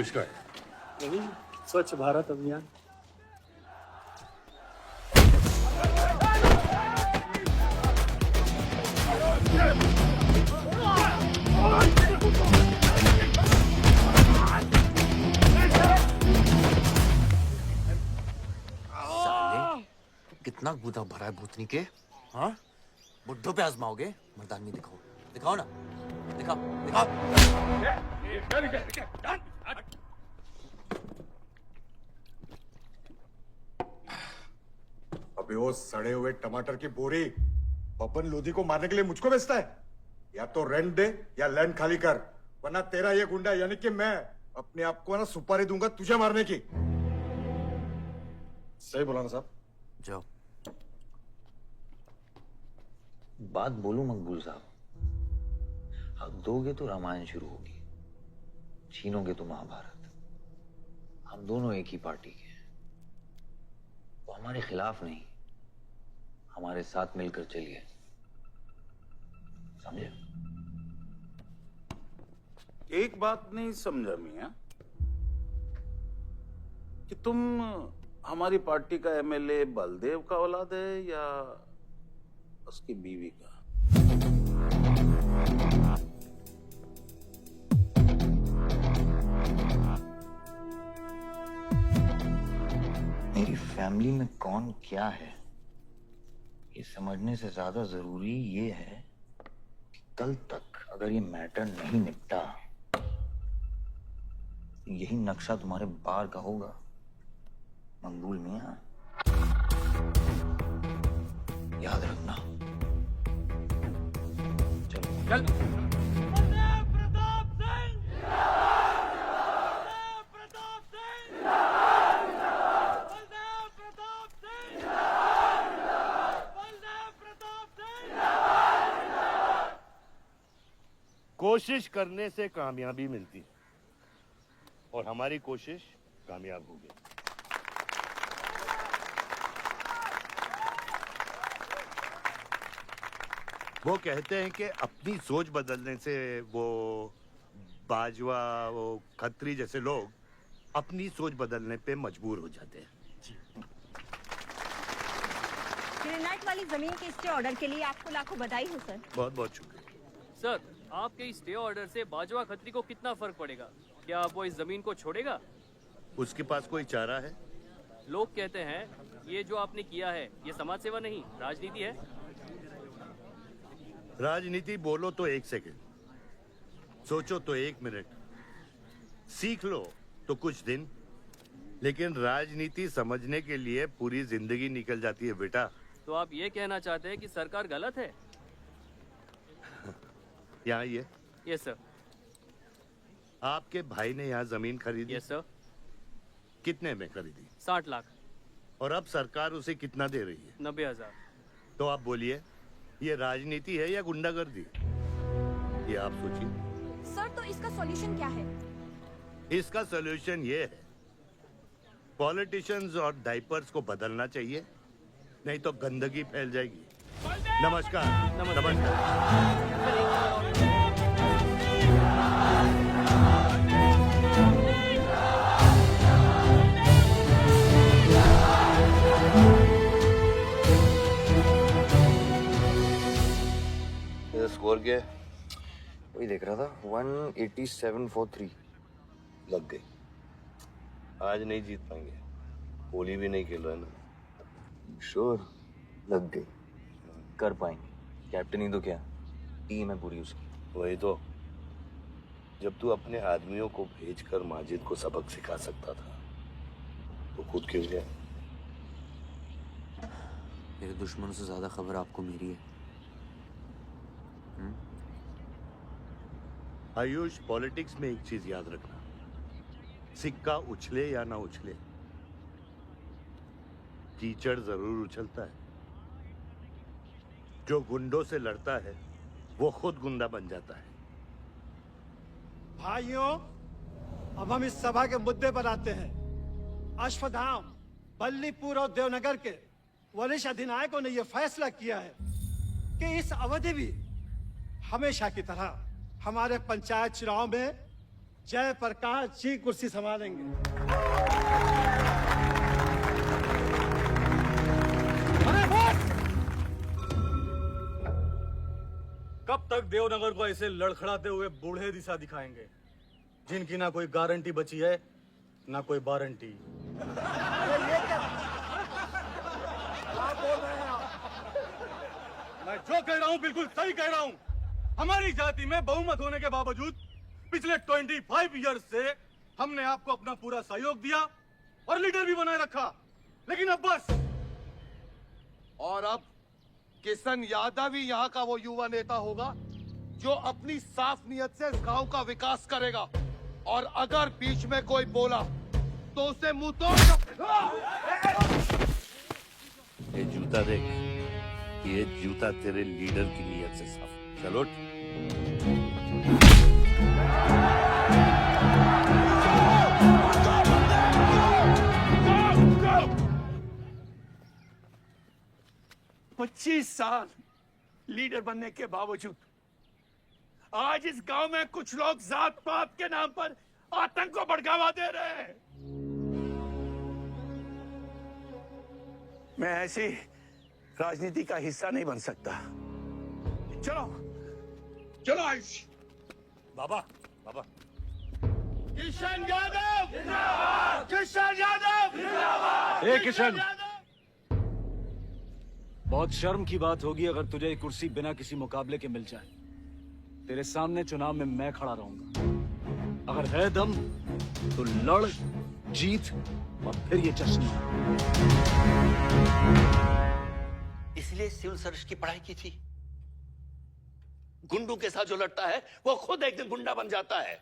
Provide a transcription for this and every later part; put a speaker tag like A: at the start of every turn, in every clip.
A: आयुष का है?
B: यही स्वच्छ भारत अभियान।
C: साले कितना गुदा भरा है भूतनी के। हाँ, बुड्ढों पे आजमाओगे? मर्दानगी दिखाओ, दिखाओ ना, दिखाओ दिखाओ।
D: अबे वो सड़े हुए टमाटर की बोरी बबन लोधी को मारने के लिए मुझको बेचता है? या तो रेंट दे या लैंड खाली कर, वरना तेरा ये गुंडा यानी कि मैं अपने आप को ना सुपारी दूंगा तुझे मारने की। सही बोला ना साहब?
C: जाओ।
E: बात बोलूं मकबूल साहब, हक दोगे तो रामायण शुरू होगी, छीनोगे तो महाभारत। हम दोनों एक ही पार्टी के हैं, वो हमारे खिलाफ नहीं, हमारे साथ मिलकर चलिए, समझे?
F: एक बात नहीं समझा मियां, कि तुम हमारी पार्टी का एमएलए बलदेव का औलाद है या उसकी बीवी का?
E: मेरी फैमिली में कौन क्या है ये समझने से ज्यादा जरूरी ये है कि कल तक अगर ये मैटर नहीं निपटा, यही नक्शा तुम्हारे बार का होगा मकबूल मियां, याद रखना। चलो
C: चल।
A: कोशिश करने से कामयाबी मिलती है और हमारी कोशिश कामयाब होगी। वो कहते हैं कि अपनी सोच बदलने से वो बाजवा, वो खत्री जैसे लोग अपनी सोच बदलने पे मजबूर हो जाते हैं।
G: ग्रेनाइट वाली जमीन के स्टे ऑर्डर के लिए आपको लाखों बधाई हो सर।
A: बहुत बहुत शुक्रिया
H: सर। आपके इस स्टे ऑर्डर से बाजवा खत्री को कितना फर्क पड़ेगा? क्या वो इस जमीन को छोड़ेगा?
A: उसके पास कोई चारा है?
H: लोग कहते हैं ये जो आपने किया है ये समाज सेवा नहीं राजनीति है।
A: राजनीति बोलो तो 1 सेकंड, सोचो तो 1 मिनट, सीख लो तो कुछ दिन, लेकिन राजनीति समझने के लिए पूरी जिंदगी निकल जाती है बेटा।
H: तो आप ये कहना चाहते हैं कि सरकार गलत है?
A: यहाँ ये
H: यस सर।
A: आपके भाई ने यहाँ जमीन खरीदी?
H: Yes sir.
A: कितने में खरीदी?
H: 60 लाख।
A: और अब सरकार उसे कितना दे रही है?
H: 90,000।
A: तो आप बोलिए, ये राजनीति है या गुंडागर्दी? ये आप सोचिए।
G: सर तो इसका सॉल्यूशन क्या है?
A: इसका सॉल्यूशन ये है, पॉलिटिशियंस और डाइपर्स को बदलना चाहिए, नहीं तो गंदगी फैल जाएगी। नमस्कार। नमस्कार।
E: स्कोर क्या है? वही देख रहा था, 187 for 3
I: लग गई। आज नहीं जीत पाएंगे, होली भी नहीं खेल रहा है ना।
E: श्योर लग गई, कर पाएंगे। कैप्टन ही तो क्या, टीम है पूरी उसकी।
I: वही तो, जब तू अपने आदमियों को भेजकर माजिद को सबक सिखा सकता था तो खुद क्यों गया?
C: मेरे दुश्मनों से ज्यादा खबर आपको मेरी है।
A: आयुष, पॉलिटिक्स में एक चीज याद रखना, सिक्का उछले या ना उछले, कीचड़ जरूर उछलता है। जो गुंडों से लड़ता है वो खुद गुंडा बन जाता है।
B: भाइयों, अब हम इस सभा के मुद्दे पर आते हैं। अश्वत्थाम, बल्लीपुर और देवनगर के वरिष्ठ अधिनायकों ने यह फैसला किया है कि इस अवधि भी हमेशा की तरह हमारे पंचायत चुनाव में जय प्रकाश जी कुर्सी संभालेंगे।
J: कब तक देवनगर को ऐसे लड़खड़ाते हुए बूढ़े दिशा दिखाएंगे, जिनकी ना कोई गारंटी बची है ना कोई वारंटी। मैं जो कह रहा हूं बिल्कुल सही कह रहा हूं। हमारी जाति में बहुमत होने के बावजूद पिछले 25 ईयर्स से हमने आपको अपना पूरा सहयोग दिया और लीडर भी बनाए रखा, लेकिन अब बस।
K: और अब किशन यादव ही यहाँ का वो युवा नेता होगा जो अपनी साफ नियत से इस गांव का विकास करेगा। और अगर बीच में कोई बोला तो उसे मुंह तोड़।
I: ये जूता देख, ये जूता तेरे लीडर की नीयत से साफ। चलो
K: साल लीडर बनने के बावजूद आज इस गांव में कुछ लोग जात पात के नाम पर आतंक को बढ़ावा दे रहे हैं। मैं ऐसी राजनीति का हिस्सा नहीं बन सकता। चलो चलो आयुष।
I: बाबा, बाबा,
K: किशन यादव जिंदाबाद, किशन यादव जिंदाबाद।
J: ए किशन, बहुत शर्म की बात होगी अगर तुझे ये कुर्सी बिना किसी मुकाबले के मिल जाए। तेरे सामने चुनाव में मैं खड़ा रहूंगा। अगर है दम तो लड़, जीत और फिर ये जश्न।
I: इसलिए सिविल सर्विस की पढ़ाई की थी। गुंडों के साथ जो लड़ता है वो खुद एक दिन गुंडा बन जाता है।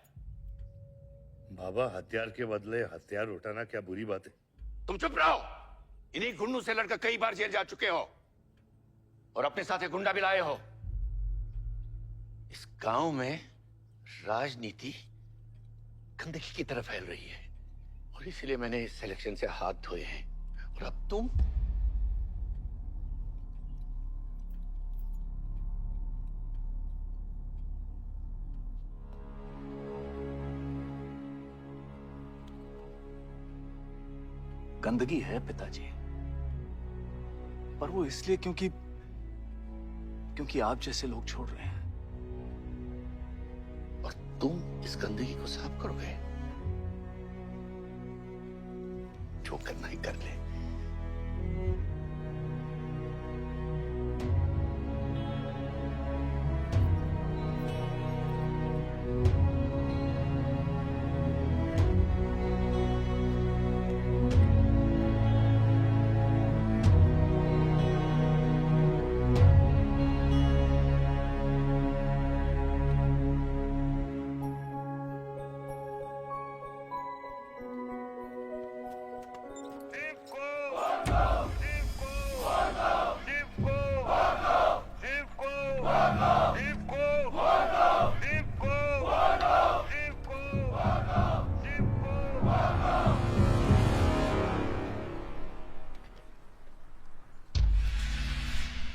I: बाबा, हथियार के बदले हथियार उठाना क्या बुरी बात है?
K: तुम चुप रहो। इन्हीं गुंडों से लड़कर कई बार जेल जा चुके हो और अपने साथ एक गुंडा भी लाए हो। इस गांव में राजनीति गंदगी की तरफ फैल रही है और इसलिए मैंने इस सिलेक्शन से हाथ धोए हैं। और अब तुम
J: गंदगी है पिताजी, पर वो इसलिए क्योंकि आप जैसे लोग छोड़ रहे हैं।
K: और तुम इस गंदगी को साफ करोगे। जो करना ही कर ले।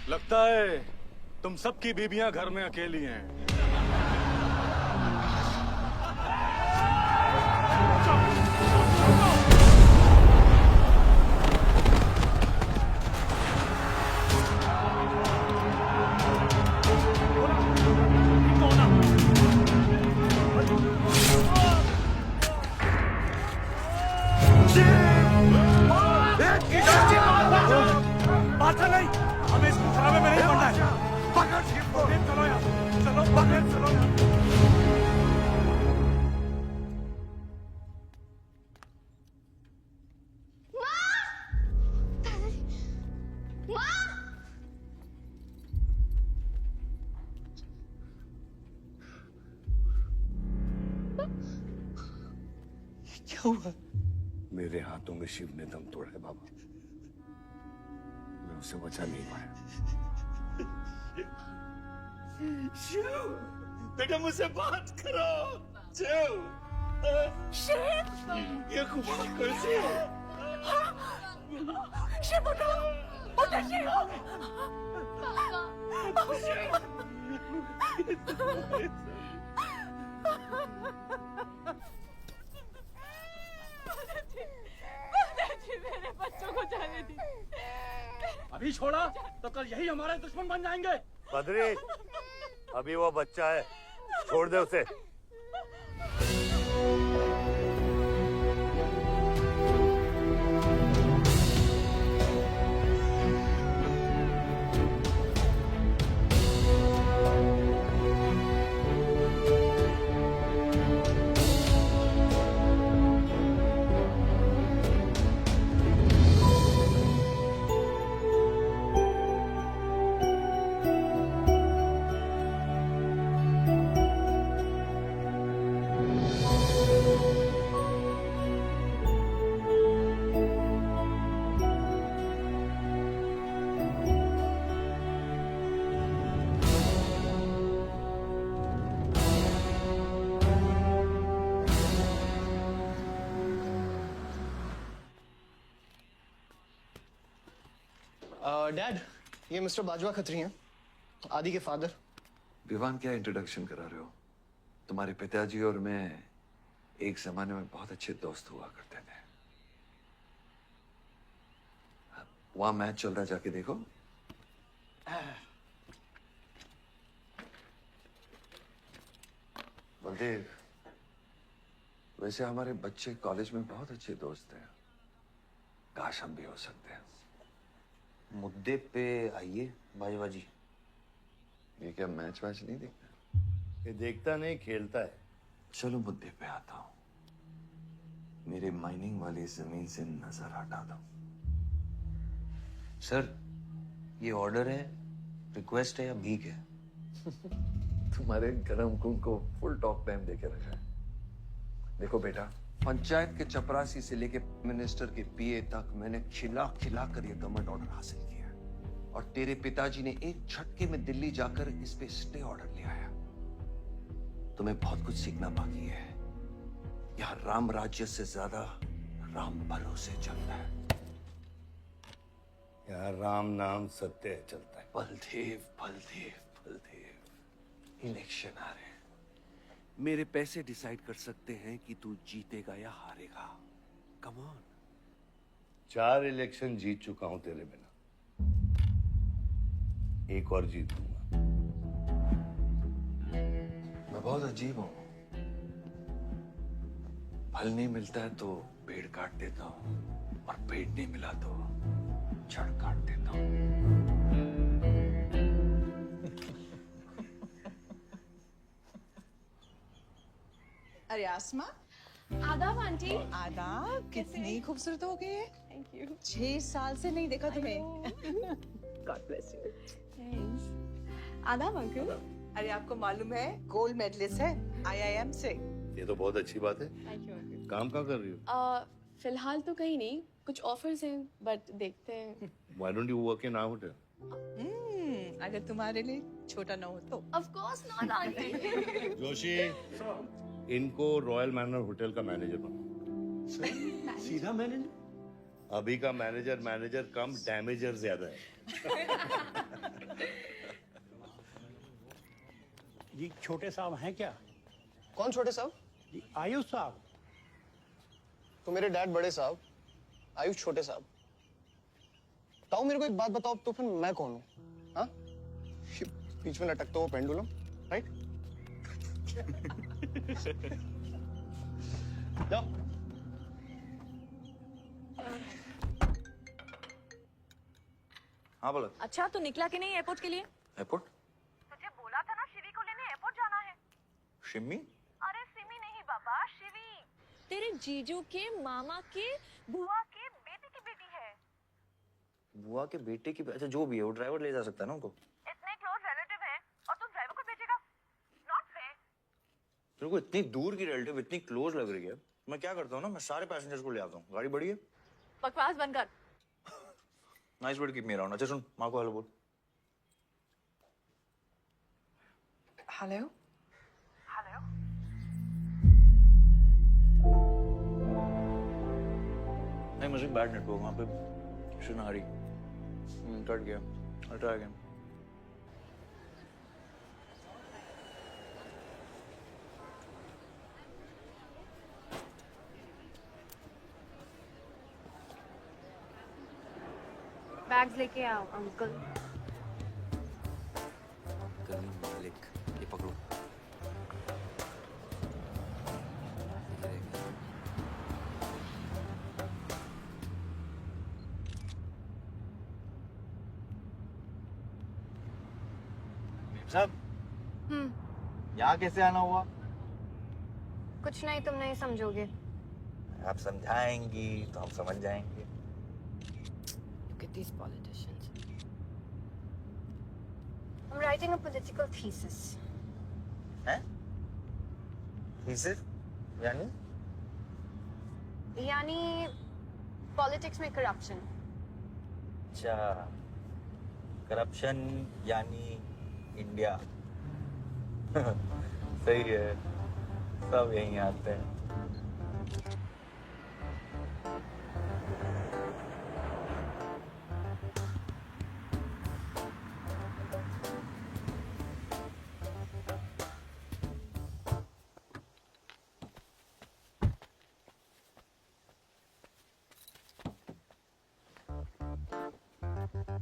J: लगता है तुम सबकी बीबियां घर में अकेली हैं। बात नहीं, हमें इस मुकाबले में नहीं पड़ना है। पकड़ चलो यार, चलो पकड़ चलो यार।
K: क्या हुआ?
I: मेरे हाथों में शिव ने दम तोड़ा है बाबा। मैं उसे बचा नहीं पाया।
K: शिव, बेटा मुझसे बात करो। शिव, ये खुमार कैसे है? शिव उठो, उठो शिव।
H: को जाने दी।
J: अभी छोड़ा तो कल यही हमारे दुश्मन बन जाएंगे।
A: बद्री, अभी वो बच्चा है, छोड़ दे उसे।
L: डैड, ये मिस्टर बाजवा खत्री हैं, आदि के फादर।
M: विवान, क्या इंट्रोडक्शन करा रहे हो? तुम्हारे पिताजी और मैं एक जमाने में बहुत अच्छे दोस्त हुआ करते थे। वहां मैच चल रहा, जाके देखो। बलदेव, वैसे हमारे बच्चे कॉलेज में बहुत अच्छे दोस्त हैं। काश हम भी हो सकते हैं।
C: मुद्दे पे आइए बाजवा जी।
M: ये क्या मैच वैच नहीं देखता?
A: ये देखता नहीं, खेलता है।
M: चलो मुद्दे पे आता हूं। मेरे माइनिंग वाली जमीन से नजर हटा दो।
C: सर, ये ऑर्डर है, रिक्वेस्ट है या भीख है?
M: तुम्हारे गरम खून को फुल टॉक टाइम देके रखा है। देखो बेटा, पंचायत के चपरासी से लेके मिनिस्टर के पीए तक मैंने खिला खिला कर ये गवर्नमेंट ऑर्डर हासिल किया और तेरे पिताजी ने एक झटके में दिल्ली जाकर इस पे स्टे ऑर्डर ले आया। तुम्हें बहुत कुछ सीखना बाकी है। यहाँ राम राज्य से ज्यादा राम भरोसे चलता है।
A: यहाँ राम नाम सत्य चलता है।
M: बलदेव, बलदेव, बलदेव, इलेक्शन आ रहे हैं। मेरे पैसे डिसाइड कर सकते हैं कि तू जीतेगा या हारेगा। Come on.
A: 4 इलेक्शन जीत चुका हूं तेरे बिना, एक और जीतूंगा।
M: मैं बहुत अजीब हूं। फल नहीं मिलता है तो पेड़ काट देता हूं और पेड़ नहीं मिला तो जड़ काट देता हूं।
N: अरे आसमा,
G: आदाब आंटी।
N: आदाब, कितनी खूबसूरत हो गई है।
G: Thank you.
N: 6 साल से नहीं देखा तुम्हें।
G: God bless you. थैंक्स। आदाब अंकल।
N: अरे आपको मालूम है, गोल्ड मेडलिस्ट है IIM से।
A: ये तो बहुत अच्छी बात है।
G: Thank you uncle.
A: काम कहाँ कर रही हो?
G: फिलहाल तो कहीं नहीं, कुछ ऑफर्स हैं बट देखते हैं।
A: Why don't you work in our hotel?
N: अगर तुम्हारे लिए छोटा ना हो तो।
G: Of course not aunty.
A: Joshi, इनको रॉयल मैनर होटल का मैनेजर बनाओ।
J: सीधा मैनेजर?
A: अभी का मैनेजर कम डैमेजर ज्यादा है।
B: जी छोटे साहब हैं क्या?
L: कौन छोटे साहब?
B: जी आयुष साहब।
L: तो मेरे डैड बड़े साहब, आयुष छोटे साहब। ताऊ, मेरे को एक बात बताओ, तो फिर मैं कौन हूँ? हाँ? बीच में लटकता हुआ पेंडुलम, राइट? जाओ।
C: हाँ बोला।
G: अच्छा, तो निकला कि नहीं एयरपोर्ट के लिए?
C: एयरपोर्ट?
G: तुझे बोला था ना शिवी को लेने एयरपोर्ट जाना है।
C: शिमी?
G: अरे सिमी नहीं बाबा, शिवी। तेरे जीजू के मामा के बुआ के बेटे की बेटी है।
C: बुआ के बेटे की? अच्छा, जो भी है वो ड्राइवर ले जा सकता है ना उनको।
G: इतने क्लोज रिलेटिव हैं और तुम ड्राइवर को भेजेगा? Not fair.
C: तेरे को इतनी दूर की रिलेटिव इतनी क्लोज लग रही है। मैं क्या करता हूँ ना, मैं सारे पैसेंजर्स को ले आता हूँ। गाड़ी बड़ी है।
G: बकवास बंद कर।
C: Nice word, keep me around. अच्छा सुन, माँ को हेलो बोल।
N: हेलो।
G: हेलो।
C: नहीं, मुझे बैड नेटवर्क वहाँ पे। सुन आ रही। कट गया। I'll try again.
G: बैग्स लेके आओ अंकल।
C: गली मालिक, ये पकड़ो।
O: साहब, यहाँ कैसे आना हुआ?
G: कुछ नहीं, तुम नहीं समझोगे।
O: आप समझाएंगी तो हम समझ जाएंगे।
G: Look at these politicians. I'm writing a political thesis.
O: हैं? थीसिस? यानी?
G: यानी पॉलिटिक्स में करप्शन।
O: अच्छा, करप्शन यानी इंडिया। सही है, सब यहीं आते हैं।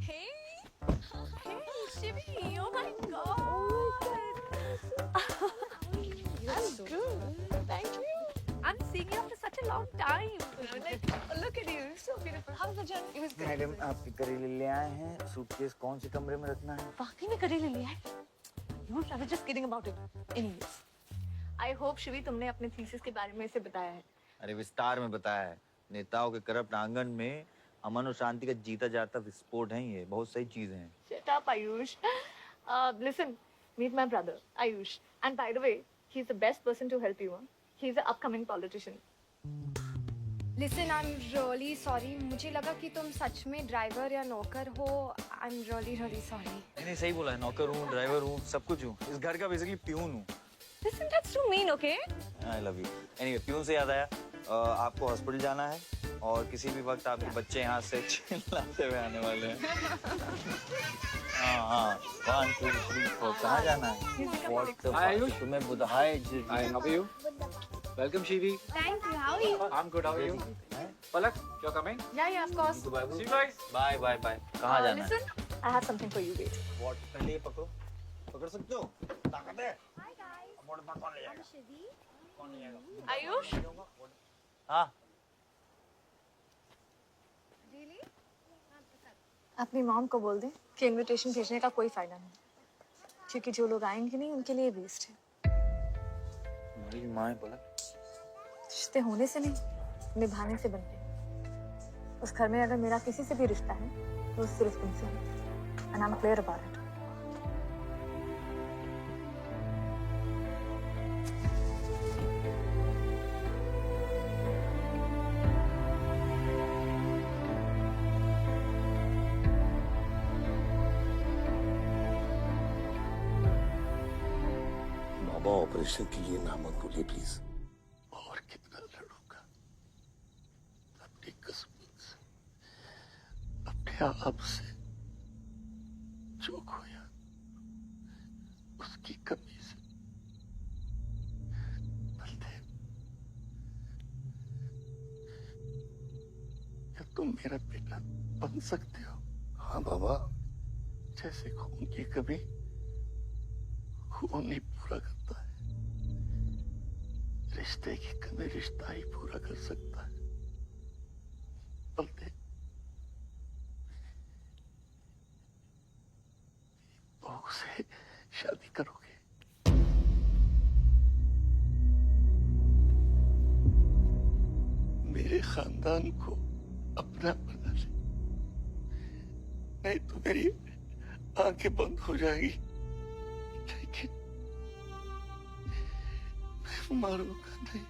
G: Hey, Shivi, oh my God. I'm so good. Thank you. I'm seeing you after such a long time. Like, look at you, so beautiful. How was the journey? It was good.
O: Madam, आप करेले ले आए हैं। Suitcase कौन से कमरे में रखना है?
G: वाकई में करेले लिया है? You I was just kidding about it. Anyways, I hope Shivi तुमने अपने थीसिस के बारे में इसे बताया है।
O: अरे विस्तार में बताया है। नेताओं के करप्ट आंगन में अमन और शांति का जीता जाता विस्फोट है ये। बहुत सही चीजें हैं।
G: Shut up, Ayush. Listen, meet my brother, Ayush. And by the way, he's the best person to help you. He's an upcoming politician.
P: Listen, I'm really sorry. मुझे लगा कि तुम सच में ड्राइवर या नौकर हो। I'm really sorry.
O: नहीं सही बोला है। नौकर हूँ, ड्राइवर हूँ, सब कुछ हूँ। इस घर का बेसिकली प्यून हूँ।
G: Listen, that's too mean, okay?
O: I love you. Anyway, peon से याद आया, आपको हॉस्पिटल जाना है और किसी भी वक्त आपके बच्चे यहाँ से चिल्लाते हुए आने वाले हैं। हाँ, 1, 2, 3, 4 कहाँ जाना है?
J: आयुष,
O: तुम्हें बुधाए
J: Hi, how are you? Welcome, Shivi.
P: Thank you. How are you?
J: I'm good. How are you? Palak, you're coming?
G: Yeah, of course.
J: See you guys.
O: Bye bye bye. कहाँ जाना है?
G: Listen, I have something for you, wait.
O: What? पहले ये पकड़ो, पकड़ सकते हो? ताकत है?
P: Hi guys.
O: अब कौन ले जाएगा?
P: I'm Shivi.
O: कौन ले जाएगा?
G: Ayush?
O: हाँ।
P: Really?
G: अपनी मॉम को बोल दे कि इनविटेशन भेजने का कोई फायदा नहीं, क्योंकि जो लोग आएंगे नहीं उनके लिए वेस्ट है।
O: मेरी माँ है बोला।
G: रिश्ते होने से नहीं, निभाने से बनते हैं। उस घर में अगर मेरा किसी से भी रिश्ता है तो सिर्फ तुमसे है। And I'm clear about it.
I: Baba operation के लिए ना मत बोलिए प्लीज। और कितना लड़ूंगा अपनी किस्मत से, अपने आप से। जो खोया उसकी कमी से। बलदेव, क्या तुम मेरा बेटा बन सकते हो? हाँ बाबा, जैसे खून की कमी खून नहीं पूरा करता है, रिश्ते की कमी रिश्ता ही पूरा कर सकता है। बलदेव, बहू से शादी करोगे? मेरे खानदान को अपना बना ले, नहीं तो मेरी आंखें बंद हो जाएगी। लेकिन मैं मारूंगा नहीं।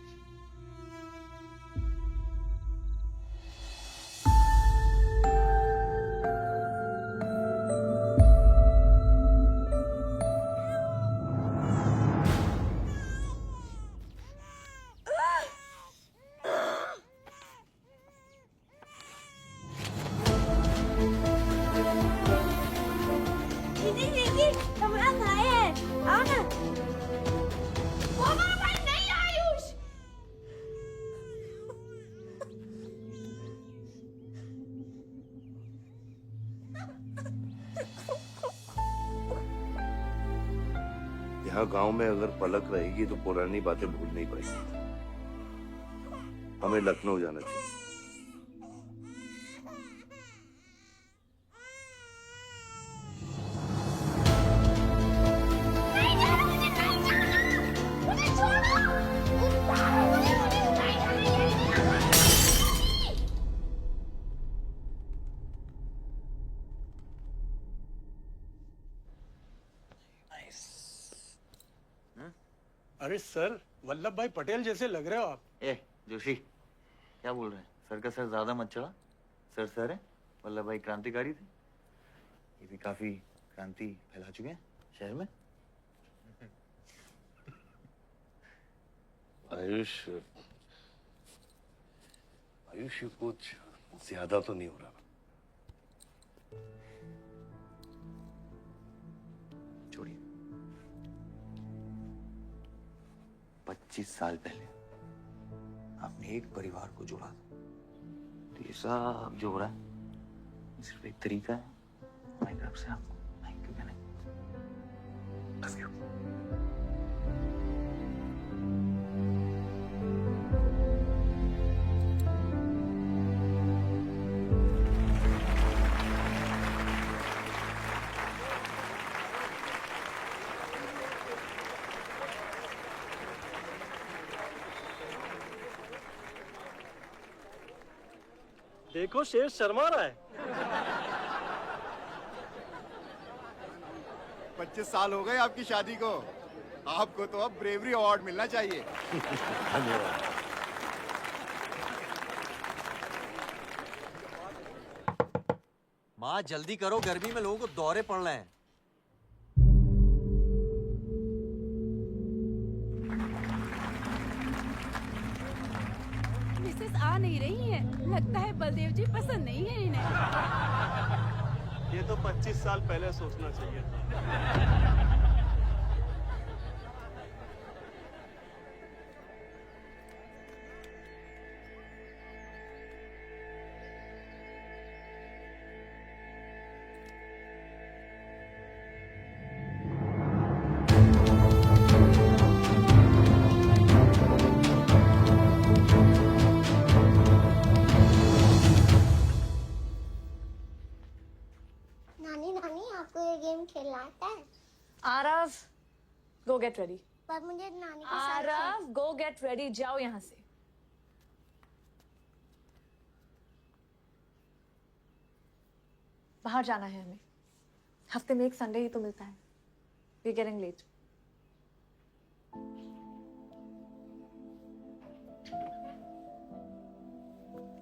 P: दीदी, हमारा भाई है। आओ ना। वो हमारा भाई नहीं है, आयुष।
A: यहाँ गांव में अगर पलक रहेगी तो पुरानी बातें भूल नहीं पाएगी। हमें लखनऊ जाना चाहिए।
B: अरे सर, वल्लभ भाई पटेल जैसे लग रहे हो आप।
O: ए जोशी, क्या बोल रहे हैं? सर का सर ज्यादा मत चढ़ा। सर है, वल्लभ भाई क्रांतिकारी थे। ये भी काफी क्रांति फैला चुके हैं शहर में।
A: आयुष कुछ ज्यादा तो नहीं हो रहा?
O: छोड़िए। 25 साल पहले आपने एक परिवार को जोड़ा था, तो ये सब जो हो रहा है सिर्फ एक तरीका है हमारी तरफ से आपको थैंक यू कहने। Love you.
B: देखो शेर शर्मा रहा है।
D: 25 साल हो गए आपकी शादी को। आपको तो अब ब्रेवरी अवार्ड मिलना चाहिए।
A: धन्यवाद।
C: माँ जल्दी करो, गर्मी में लोगों को दौरे पड़ रहे हैं।
Q: मिसेस आ नहीं रही है। लगता है बलदेव जी पसंद नहीं है इन्हें।
B: ये तो 25 साल पहले सोचना चाहिए था।
R: नानी नानी आपको ये गेम खेलना आता है?
G: आरव, गो गेट रेडी।
R: पर मुझे नानी के साथ
G: आरव, गो गेट रेडी, जाओ यहाँ से। बाहर जाना है हमें। हफ्ते में एक संडे ही तो मिलता है। We getting late.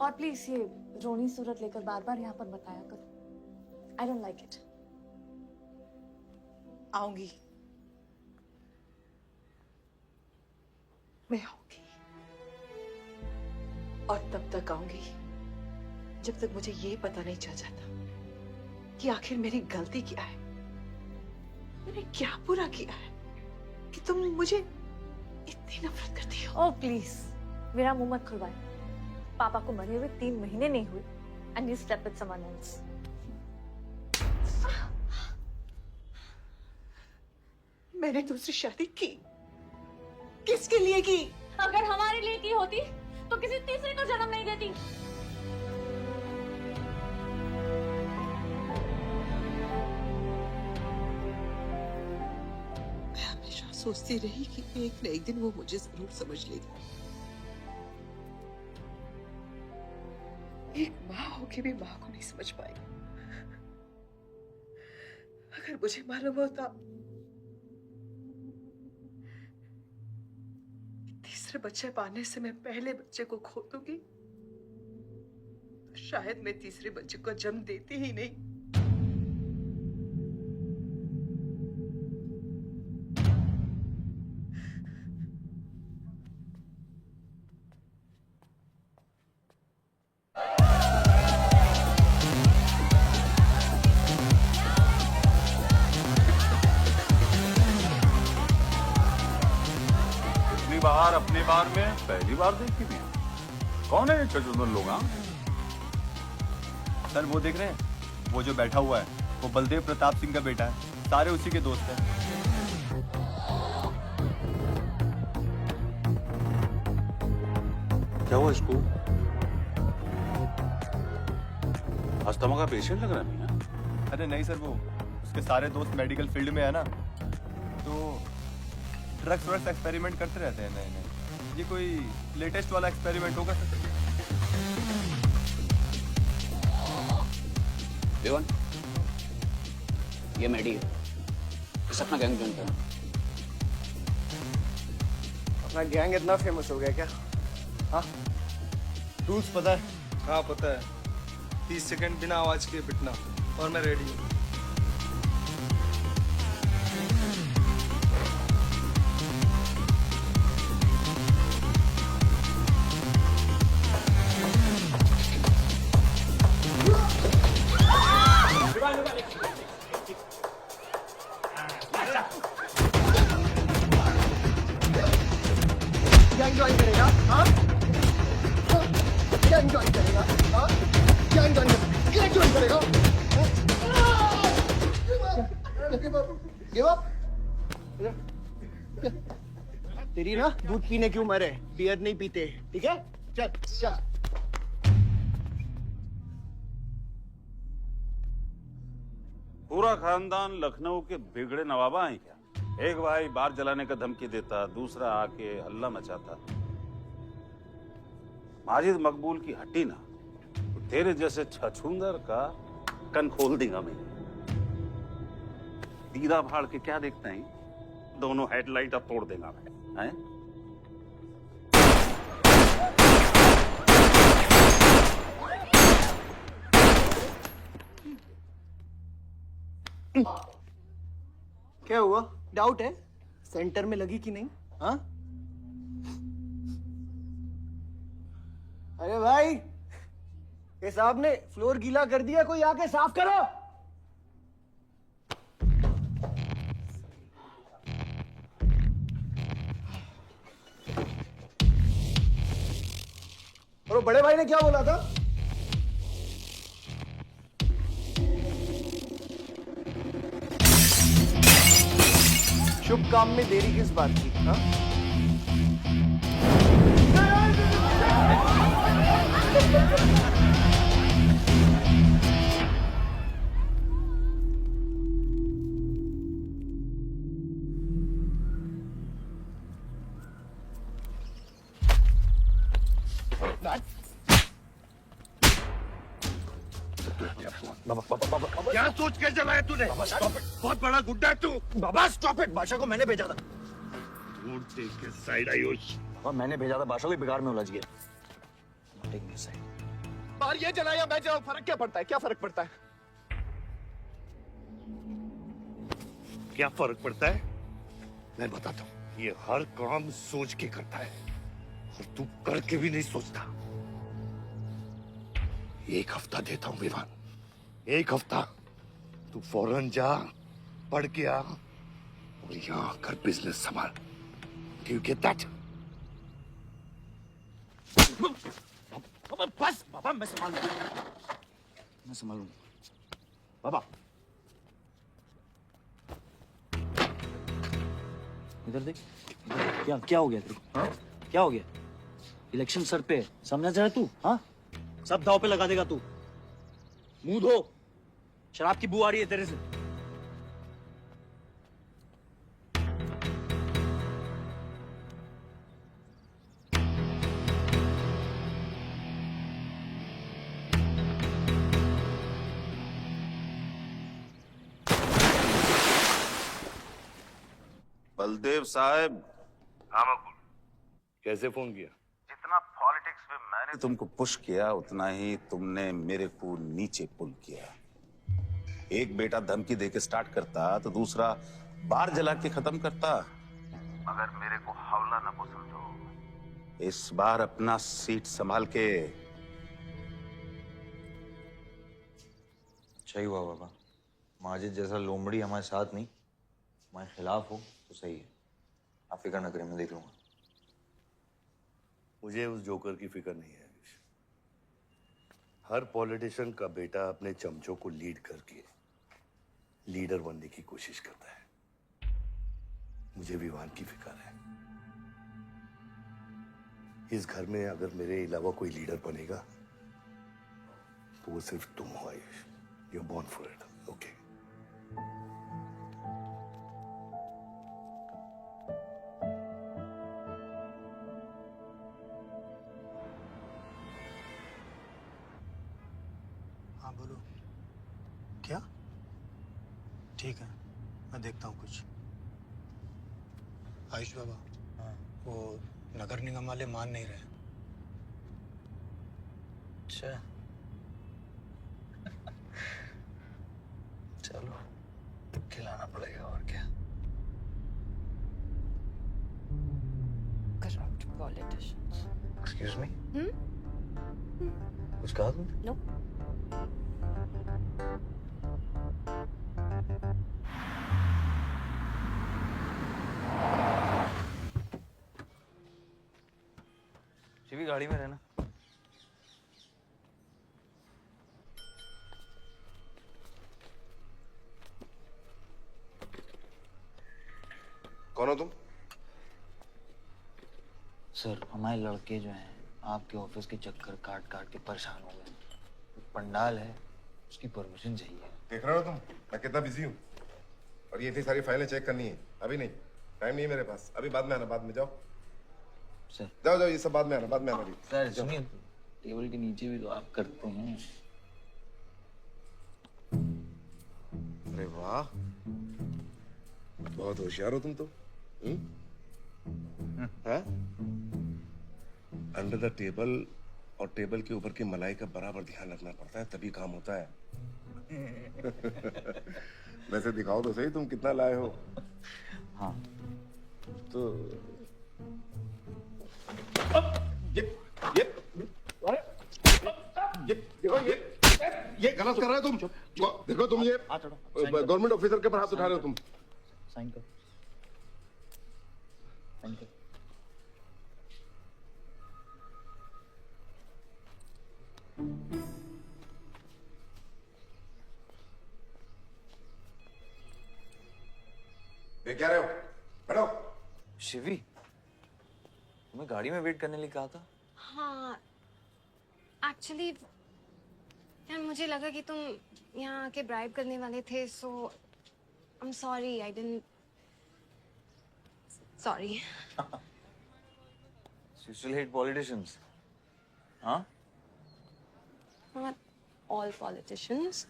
G: और प्लीज ये रोनी सूरत लेकर बार बार यहाँ पर बताया करो। I don't like it.
N: आऊंगी, मैं आऊंगी, और तब तक आऊंगी जब तक मुझे ये पता नहीं चल जाता कि आखिर मेरी गलती क्या है। मैंने क्या बुरा किया है कि तुम मुझे इतनी नफरत करती हो?
G: ओह प्लीज, मेरा मुंह मत खुलवाए। पापा को मरे हुए 3 महीने नहीं हुए and you slept with someone else.
N: मैंने दूसरी शादी की, किसके लिए की?
G: अगर हमारे लिए की होती तो किसी तीसरे को जन्म नहीं देती।
N: मैं हमेशा सोचती रही कि एक न एक दिन वो मुझे जरूर समझ लेगी। एक माँ होके भी माँ को नहीं समझ पाई। अगर मुझे मालूम होता तीसरे बच्चे पाने से मैं पहले बच्चे को खो दूंगी, तो शायद मैं तीसरे बच्चे को जन्म देती ही नहीं।
F: बाहर अपने बार में पहली बार देखी थी। कौन है ये चचुंदर लोग? हाँ
S: सर वो देख रहे हैं, वो जो बैठा हुआ है वो बलदेव प्रताप सिंह का बेटा है। सारे उसी के दोस्त हैं।
F: क्या हुआ इसको? अस्थमा का पेशेंट लग रहा है मियां।
S: अरे नहीं सर, वो उसके सारे दोस्त मेडिकल फील्ड में है ना, तो ड्रग्स एक्सपेरिमेंट करते रहते हैं नए नए। ये कोई लेटेस्ट वाला एक्सपेरिमेंट होगा सर?
T: विवन, ये मैडी है, इस अपना गैंग ज्वाइन करना।
L: अपना गैंग इतना फेमस हो गया क्या? हाँ,
S: रूल्स पता है? हाँ पता है। 30 सेकंड बिना आवाज के पिटना, और मैं रेडी हूँ।
L: गैंग ज्वाइन करेगा? हाँ, गैंग ज्वाइन करेगा? हाँ, गैंग ज्वाइन करेगा? Give up? तेरी ना दूध पीने की उम्र है, बियर नहीं पीते, ठीक है? चल चल।
F: पूरा खानदान लखनऊ के बिगड़े नवाबा हैं क्या? एक भाई बार जलाने का धमकी देता, दूसरा आके हल्ला मचाता। माजिद मकबूल की हट्टी ना, तो तेरे जैसे छछूंदर का कन खोल देगा मैं। दीदा फाड़ के क्या देखते हैं? दोनों हेडलाइट अब तोड़ देगा मैं, हैं?
L: क्या हुआ? डाउट है सेंटर में लगी कि नहीं? हाँ, अरे भाई, ये साहब ने फ्लोर गीला कर दिया, कोई आके साफ करो। और वो बड़े भाई ने क्या बोला था? शुभ काम में देरी किस बात की? हाँ?
A: क्या सोच के जलाया तूने? बहुत बड़ा गुड्डा है तू।
C: बाबा स्टॉप इट, बादशाह को मैंने भेजा था।
A: दूर देख के साइड आयुष।
C: बाबा मैंने भेजा था, बादशाह को बिगाड़ में उलझ गया। Take me side.
L: बाहर ये जलाया मैं जलाऊं, फर्क क्या पड़ता है? क्या फर्क पड़ता है?
A: क्या फर्क पड़ता है? मैं बताता हूँ। ये हर काम सोच के करता है, और तू करके भी नहीं सोचता। एक हफ्ता देता हूँ विवान, एक हफ्ता। तू फौरन जा, पढ़ के आ, और यहाँ कर बिजनेस संभाल। Do you get that?
C: बस बाबा, मैं संभाल लूंगा, मैं संभाल लूंगा। बाबा इधर देख, क्या क्या हो गया तेरे को? हाँ? क्या हो गया? इलेक्शन सर पे, समझा जा रहा तू? हाँ, सब दाव पे लगा देगा तू। मुंह धो, शराब की बू आ रही है तेरे से।
F: बलदेव साहब।
A: हाँ मकबूल, कैसे फोन किया?
F: जितना पॉलिटिक्स में मैंने तुमको पुश किया, उतना ही तुमने मेरे को नीचे पुल किया। एक बेटा धमकी देके स्टार्ट करता, तो दूसरा बार जला के खत्म करता। मगर मेरे को हौला न पसंद हो। इस बार अपना सीट संभाल के।
O: अच्छा ही हुआ बाबा, माजिद जैसा लोमड़ी हमारे साथ नहीं, हमारे खिलाफ हो तो सही है। आप फिक्र न करें, मैं देख लूंगा।
A: मुझे उस जोकर की फिक्र नहीं है। हर पॉलिटिशियन का बेटा अपने चमचों को लीड करके लीडर बनने की कोशिश करता है। मुझे विवान की फिक्र है। इस घर में अगर मेरे अलावा कोई लीडर बनेगा तो वो सिर्फ तुम हो Ayush. You are born for it, okay?
B: हाँ बोलो। क्या? ठीक है, मैं देखता हूँ कुछ। आयुष बाबा, वो नगर निगम वाले मान नहीं रहे।
O: अच्छा, चलो खिलाना पड़ेगा और क्या।
P: Corrupt politicians.
O: Excuse me,
P: Hmm?
O: कुछ कहा तुमने?
P: No.
O: शिवी गाड़ी में रहना।
U: कौन हो तुम?
O: सर, हमारे लड़के जो हैं आपके ऑफिस के चक्कर काट काट के परेशान हो गए। पंडाल है, उसकी परमिशन चाहिए।
U: देख रहे हो तुम मैं कितना बिजी हूँ, और ये इतनी सारी फाइलें चेक करनी है। अभी नहीं, टाइम नहीं है मेरे पास। अभी बाद में आना, बाद में जाओ।
O: सर
U: जाओ जाओ, ये सब बाद में आना, बाद में आना।
O: सर सुनिए, टेबल के नीचे भी तो आप करते हैं।
U: अरे वाह, बहुत होशियार हो तुम तो। अंडर द टेबल और टेबल के ऊपर की मलाई का बराबर ध्यान रखना पड़ता है, तभी काम होता है। वैसे दिखाओ तो सही तुम कितना लाए हो।
O: हाँ
U: तो ये गलत कर रहे हो तुम। देखो तुम ये गवर्नमेंट ऑफिसर के ऊपर हाथ उठा रहे हो तुम।
O: साइन कर, साइन कर।
U: ये क्या रहे हो? बैठो।
O: शिवी, तुम्हें गाड़ी में वेट करने लिए कहा था।
P: हाँ, एक्चुअली यार मुझे लगा कि तुम यहाँ आके ब्राइब करने वाले थे, so I am sorry, I didn't. Sorry.
O: You still hate politicians, huh?
P: Not all politicians.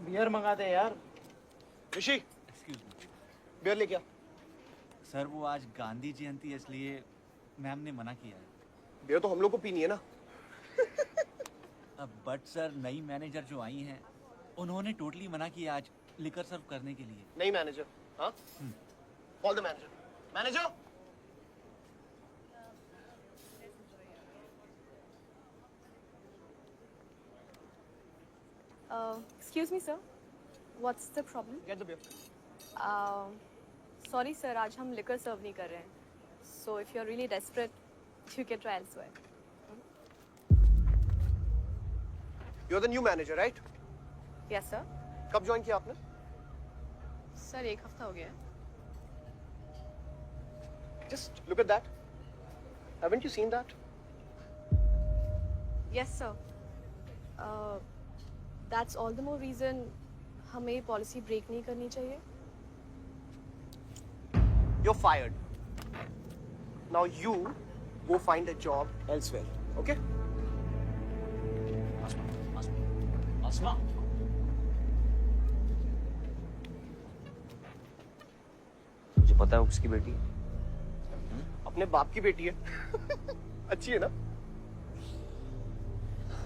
L: Beer मंगाते हैं यार। ऋषि, बियर ले क्या?
V: सर वो आज गांधी जयंती है, इसलिए मैम ने मना किया है।
L: बियर तो हम लोग को पीनी है ना।
V: बट सर, नई मैनेजर जो आई हैं उन्होंने टोटली मना किया आज लिकर सर्व करने के लिए।
L: नहीं मैनेजर, हाँ? Call the manager. Manager,
W: Excuse me, sir. What's the problem?
L: get the beer.
W: Sorry, sir. आज हम liquor serve नहीं कर रहे हैं. So if you're really desperate, you can try elsewhere.
L: You're the new manager, right?
W: Yes, sir.
L: कब join किया आपने?
W: Sir, एक हफ्ता हो गया है.
L: Just look at that. Haven't you seen that?
W: Yes, sir. That's all the more reason हमें policy break नहीं करनी चाहिए.
L: You're fired. Now you go find a job elsewhere, okay?
O: आसमा, मुझे पता है वो किसकी बेटी है।
L: अपने बाप की बेटी है। अच्छी है ना?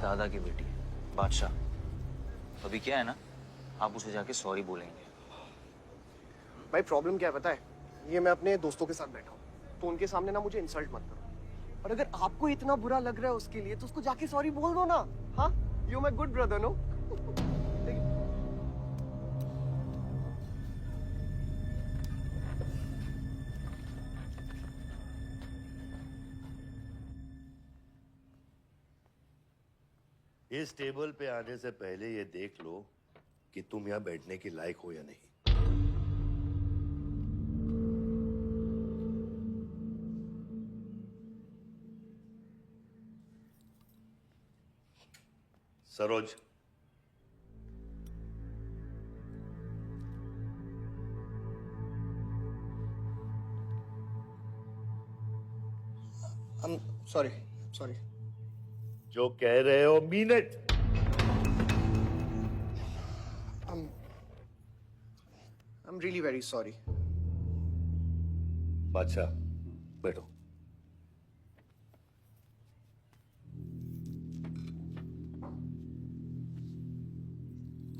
O: दादा की बेटी है, बादशाह। अभी क्या है ना, आप उसे जाके सॉरी बोलेंगे।
L: भाई प्रॉब्लम क्या है पता है? ये मैं अपने दोस्तों के साथ बैठा हूँ, तो उनके सामने ना मुझे इंसल्ट मत करो। और अगर आपको इतना बुरा लग रहा है उसके लिए, तो उसको जाके सॉरी बोल दो ना। हाँ, you my good brother, no?
A: इस टेबल पे आने से पहले ये देख लो कि तुम यहां बैठने के लायक हो या नहीं। सरोज,
L: सॉरी।
A: जो कह रहे हो mean it.
L: I'm really very sorry.
A: बादशाह, बैठो।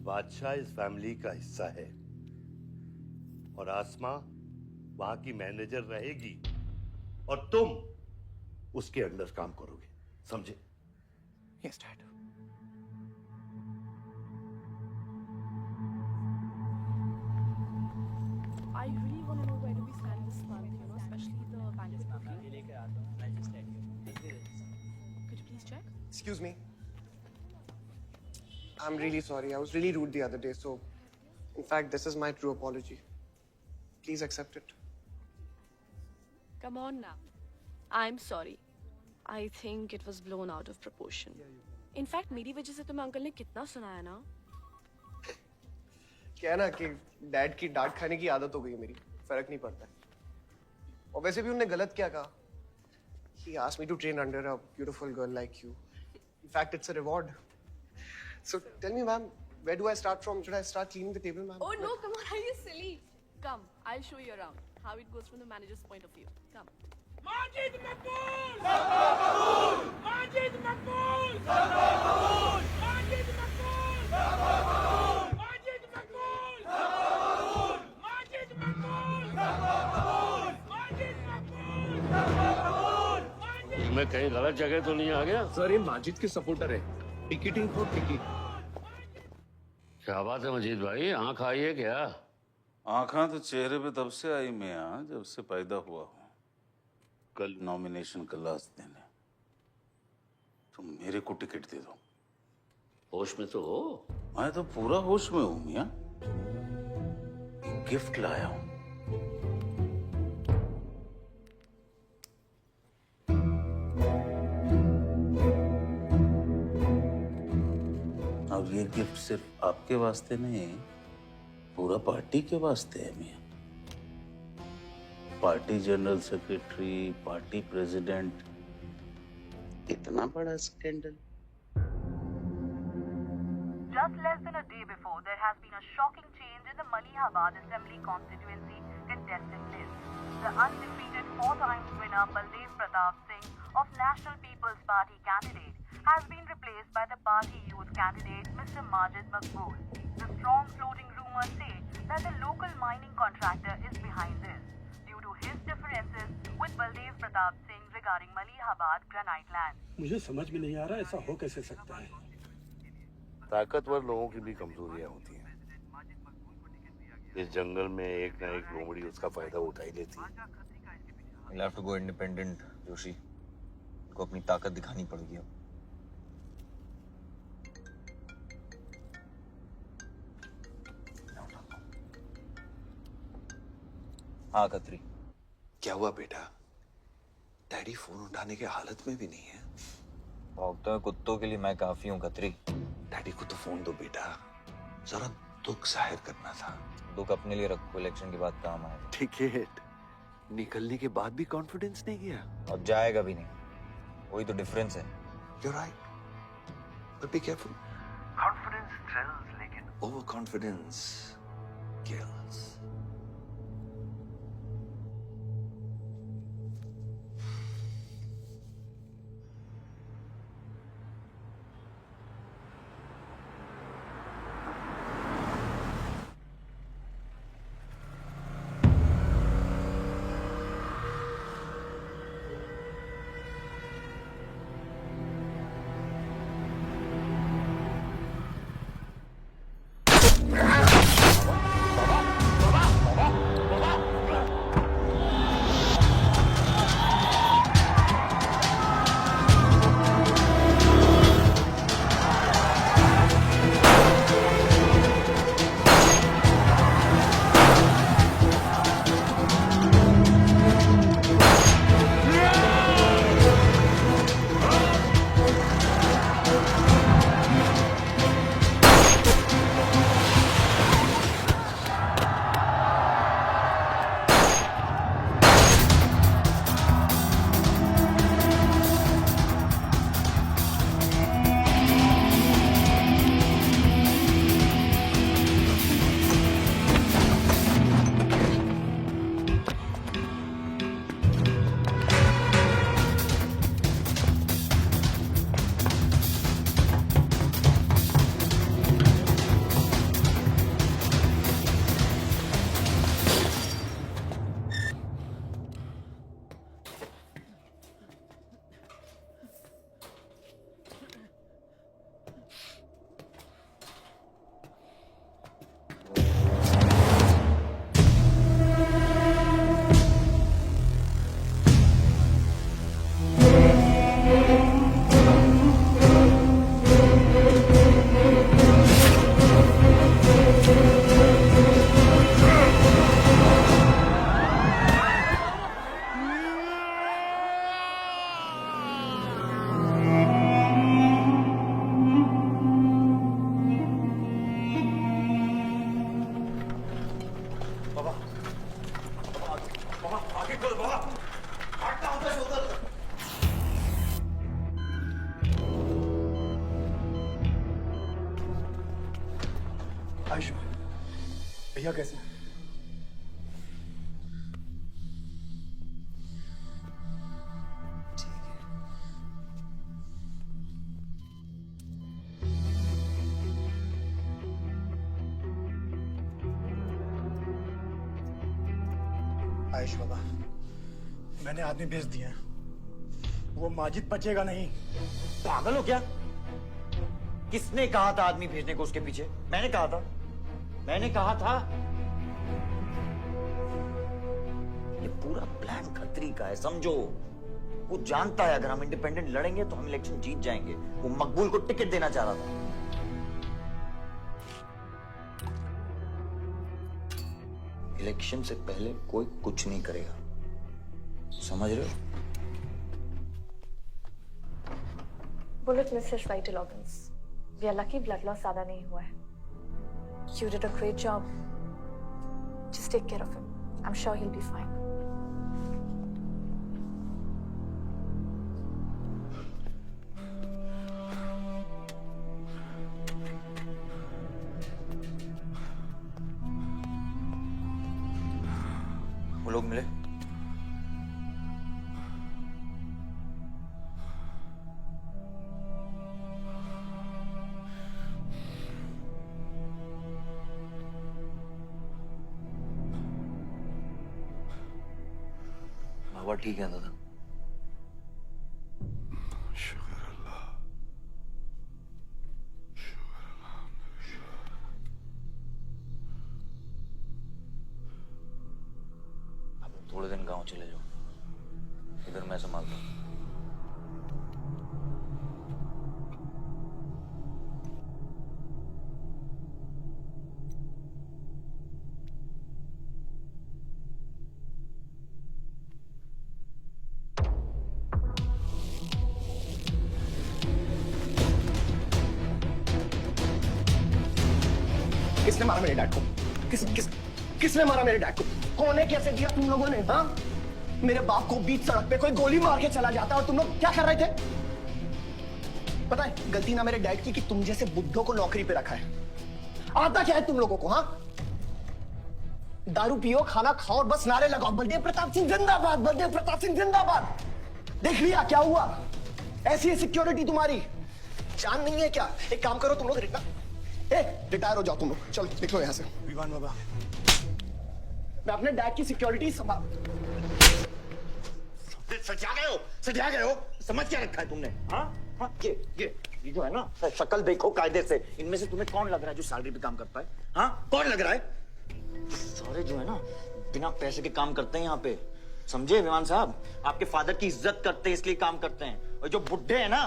A: बादशाह इस फैमिली का हिस्सा है और आसमा वहां की मैनेजर रहेगी और तुम उसके अंडर काम करोगे, समझे?
L: Yes, Dad.
W: I really want to know where do we stand this month, you know, especially the bank booking. Could you please check?
L: Excuse me. I'm really sorry. I was really rude the other day, so in fact, this is my true apology. Please accept it.
W: Come on now. I'm sorry. I think it was blown out of proportion. In fact, मेरी वजह से तुम्हें uncle ने कितना सुनाया ना?
L: क्या है ना कि डैड की डांट खाने की आदत हो गई है मेरी, फर्क नहीं पड़ता है। और वैसे भी उन्होंने गलत क्या कहा? He asked me to train under a beautiful girl like you. In fact, it's a reward. So tell me, ma'am, where do I start from? Should I start cleaning the table, ma'am?
W: Oh no, come on, are you silly? Come, I'll show you around how it goes from the manager's point of view. Come.
E: Majid मकबूल! मकबूल! माजिद मकबूल! मकबूल! माजिद मकबूल! मकबूल! माजिद मकबूल! मकबूल! माजिद मकबूल! मकबूल! माजिद मकबूल! मकबूल!
I: मैं कहीं गलत जगह तो नहीं आ गया?
O: Sir, ये माजिद के supporter है। Ticketing for ticket.
I: क्या बात है मजीद भाई, आंख आई है क्या?
F: आंखें तो चेहरे पे तब से आई मियां जब से पैदा हुआ हूं। कल नॉमिनेशन का लास्ट दिन है, तुम मेरे को टिकट दे दो।
I: होश में तो हो?
F: मैं तो पूरा होश में हूं मियां। गिफ्ट लाया हूं। अब ये गिफ्ट सिर्फ आपके वास्ते नहीं, पूरा पार्टी के वास्ते है मियां। Party general secretary, party president, इतना बड़ा scandal.
H: Just less than a day before, there has been a shocking change in the Malihabad Assembly constituency contestant list. The undefeated four-time winner Baldev Pratap Singh of National People's Party candidate has been replaced by the party youth candidate Mr. Majid Maqbool. The strong floating rumors say that the local mining contractor is behind this due to his differences with Baldev Pratap Singh regarding Malihabad granite land.
B: मुझे समझ में नहीं आ रहा ऐसा हो कैसे सकता है।
A: ताकतवर लोगों की भी कमजोरियां होती हैं। इस जंगल में एक ना एक लोमड़ी उसका फायदा उठा ही लेती है।
O: You'll have to go independent, Joshi. उनको अपनी ताकत दिखानी पड़ेगी अब। हाँ कतरी।
M: क्या हुआ बेटा? डैडी फोन उठाने के हालत में भी नहीं है।
O: भौंकते हुए कुत्तों के लिए मैं काफी हूँ कतरी।
M: डैडी को तो फोन दो बेटा, जरा दुख जाहिर करना था।
O: दुख अपने लिए रखो, इलेक्शन के बाद काम आएगा।
M: टिकट निकलने के बाद भी कॉन्फिडेंस नहीं गया
O: और जाएगा भी नहीं, वही तो डिफरेंस है।
M: You're right, but be careful. Confidence thrills, लेकिन overconfidence kills.
L: आयुष भैया कैसे? आयुष बाबा, मैंने आदमी भेज दिए हैं। वो माजिद बचेगा नहीं।
C: पागल हो क्या? किसने कहा था आदमी भेजने को उसके पीछे? मैंने कहा था। ये पूरा प्लान खतरी का है, समझो। वो जानता है अगर हम इंडिपेंडेंट लड़ेंगे तो हम इलेक्शन जीत जाएंगे। वो मकबूल को टिकट देना चाह रहा था। इलेक्शन से पहले कोई कुछ नहीं करेगा, समझ रहे हो?
G: Bullet misses vital organs. We are lucky blood loss ज्यादा नहीं हुआ है। You did a great job. Just take care of him. I am sure he will be fine.
C: वो लोग मिले? बाबा ठीक है दादा? थोड़े दिन गांव चले जाओ, इधर मैं संभालता हूँ।
L: किसने मारा मेरे डैड को? किसने मारा मेरे डैड को? कौन है? कैसे किया तुम लोगों ने? हाँ, मेरे बाप को बीच सड़क पे कोई गोली मार के चला जाता और तुम लोग क्या कर रहे थे? पता है गलती ना मेरे डैड की कि तुम जैसे बुड्ढों को नौकरी पे रखा है। आता क्या है तुम लोगों को? हाँ, दारू पियो, खाना खाओ और बस नारे लगाओ, बलदेव प्रताप सिंह जिंदाबाद, बलदेव प्रताप सिंह जिंदाबाद। देख लिया क्या हुआ? ऐसी है सिक्योरिटी तुम्हारी। जान नहीं है क्या? एक काम करो तुम लोग, रिटायर हो जाओ तुम लोग। चलो निकलो यहाँ से। विवान बाबा, मैं अपने डैड की सिक्योरिटी संभाल।
C: सजा गए हो। समझ क्या रखा है तुमने? हाँ हाँ, ये जो है ना, शक्ल देखो कायदे से। इनमें से तुम्हें कौन लग रहा है जो सैलरी पे काम करता है? हाँ, कौन लग रहा है? सारे जो है ना बिना पैसे के काम करते हैं यहाँ पे, समझे विमान साहब? आपके फादर की इज्जत करते हैं इसलिए काम करते हैं। और जो बुड्ढे हैं ना,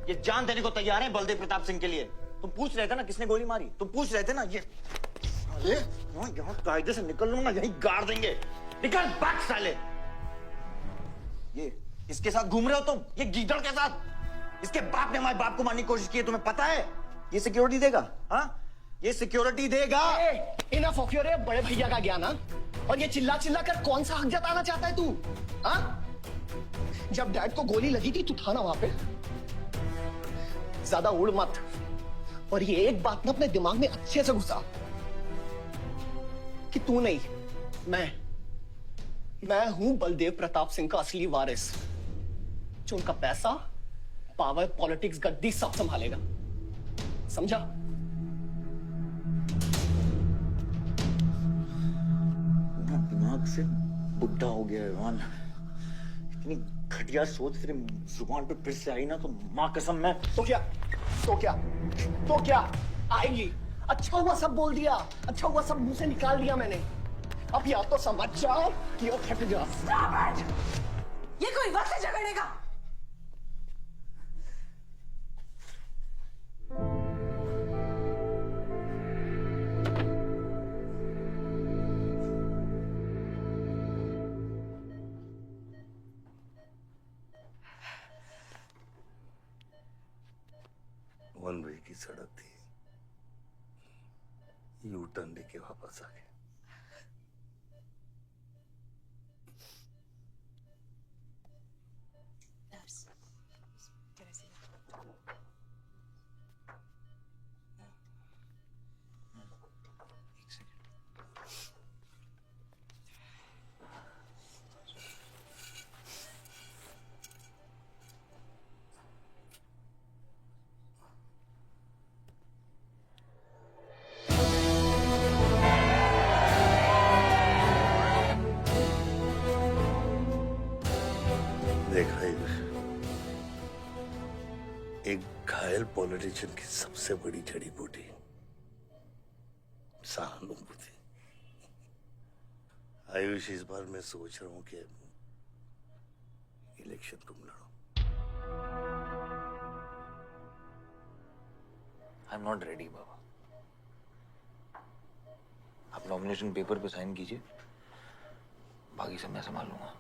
C: ये जान देने को तैयार हैं बलदेव प्रताप सिंह के लिए। तुम पूछ रहे थे ना किसने गोली मारी? तुम पूछ रहे थे ना? ये अरे यहाँ कायदे से निकल लूंगा, यहीं गाड़ देंगे। निकल भाग साले। ये इसके साथ घूम रहे हो तुम, ये गीदड़ के साथ। इसके बाप ने हमारे बाप को मारने की कोशिश की है, तुम्हें पता है? ये सिक्योरिटी देगा? हाँ, ये सिक्योरिटी देगा।
L: इनफ ऑफ योर बड़े भैया का ज्ञान। और ये चिल्ला चिल्ला कर कौन सा हक जताना चाहता है तू? हाँ, जब डैड को गोली लगी थी तू था ना वहां पे? ज्यादा उड़ मत। और ये एक बात ना अपने दिमाग में अच्छे से घुसा कि तू नहीं, मैं हूं बलदेव प्रताप सिंह का असली वारिस, जो उनका पैसा, पावर, पॉलिटिक्स, गद्दी सब संभालेगा। समझा?
C: दिमाग से बुढ़ा हो गया है विमान। इतनी घटिया सोच तेरे जुबान पे फिर से आई ना तो मां कसम मैं
L: तो क्या आएगी? अच्छा हुआ सब बोल दिया, अच्छा हुआ सब मुंह से निकाल दिया मैंने। अब या तो समझ जाओ कि फट जाओ।
N: ये कोई वक्त है झगड़ने का?
A: वन वे की सड़क थी, यू टर्न लेके वापस आ गए।
I: घायल पॉलिटिशियन की सबसे बड़ी जड़ी बूटी सहानुभूति। आयुष, इस बार मैं सोच रहा हूं कि इलेक्शन तुम लड़ो।
O: आई एम नॉट रेडी बाबा। आप नॉमिनेशन पेपर पे साइन कीजिए, बाकी सब मैं संभाल लूंगा।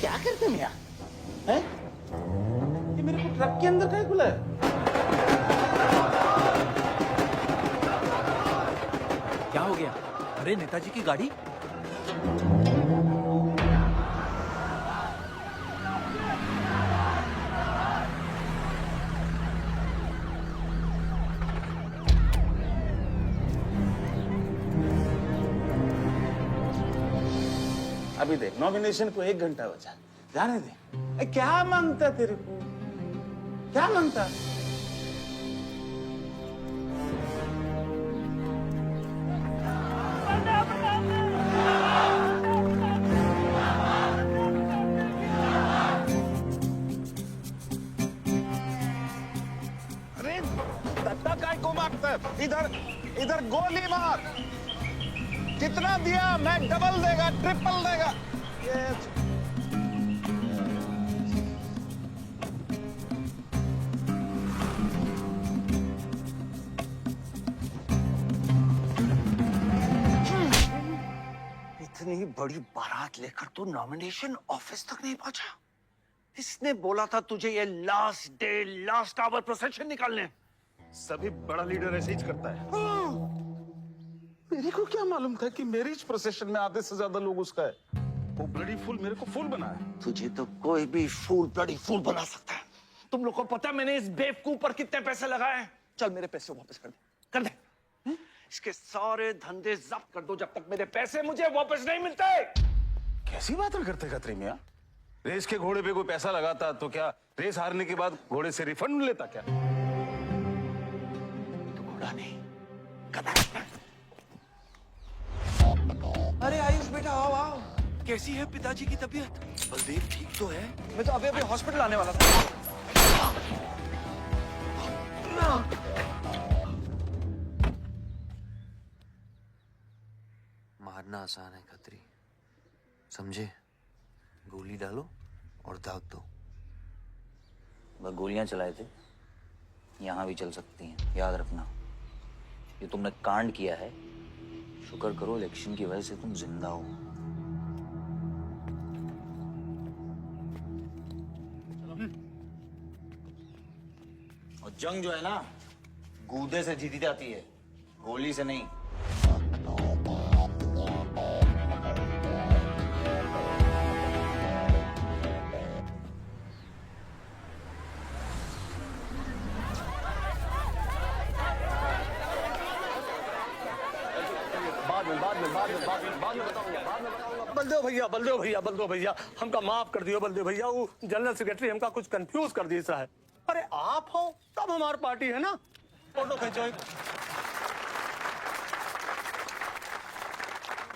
I: क्या करते मियां? हैं? ये मेरे को ट्रक के अंदर क्या खुला है?
V: क्या हो गया? अरे नेताजी की गाड़ी।
F: अभी देख, नॉमिनेशन को 1 घंटा बचा, जाने दे। क्या मांगता तेरे को? क्या मांगता? अरे दत्ता काय को मांगता है? इधर गोली मार। कितना दिया? मैं डबल देगा, ट्रिपल देगा।
I: इतनी बड़ी बारात लेकर तू नॉमिनेशन ऑफिस तक नहीं पहुंचा? इसने बोला था तुझे ये last day last hour procession निकालने।
F: सभी बड़ा लीडर ऐसे ही करता है। मेरे को क्या मालूम था कि मैरिज प्रोसेशन में आधे से ज्यादा लोग उसका है। वो ब्लडी फूल मेरे को फूल बना है।
I: तुझे तो कोई भी फूल ब्लडी फूल बना सकता है। तुम लोग को पता है मैंने इस बेवकूफ पर कितने पैसे लगाए हैं? चल मेरे पैसे वापस कर दे, कर दे। इसके सारे धंधे जब्त कर दो जब तक मेरे पैसे मुझे वापस नहीं मिलते।
F: कैसी बातें करते खतरी मियां? रेस के घोड़े पे कोई पैसा लगाता तो क्या रेस हारने के बाद घोड़े से रिफंड लेता क्या?
I: तो घोड़ा नहीं, गधा।
L: अरे आयुष बेटा, आओ आओ।
M: कैसी है पिताजी की तबीयत?
L: बलदेव ठीक तो है? मैं तो अभी हॉस्पिटल आने वाला था।
O: मारना आसान है खतरी, समझे? गोली डालो और दाग दो। वह गोलियां चलाए थे, यहां भी चल सकती हैं, याद रखना। ये तुमने कांड किया है, शुक्र करो इलेक्शन की वजह से तुम जिंदा हो। और जंग जो है ना, गूदे से जीती जाती है, गोली से नहीं।
B: बलदेव भैया हमका माफ कर दियो। बलदेव भैया, वो जनरल सेक्रेटरी हमका कुछ कंफ्यूज कर दी सा है। अरे आप हो तब हमारी पार्टी है ना। फोटो खींचो।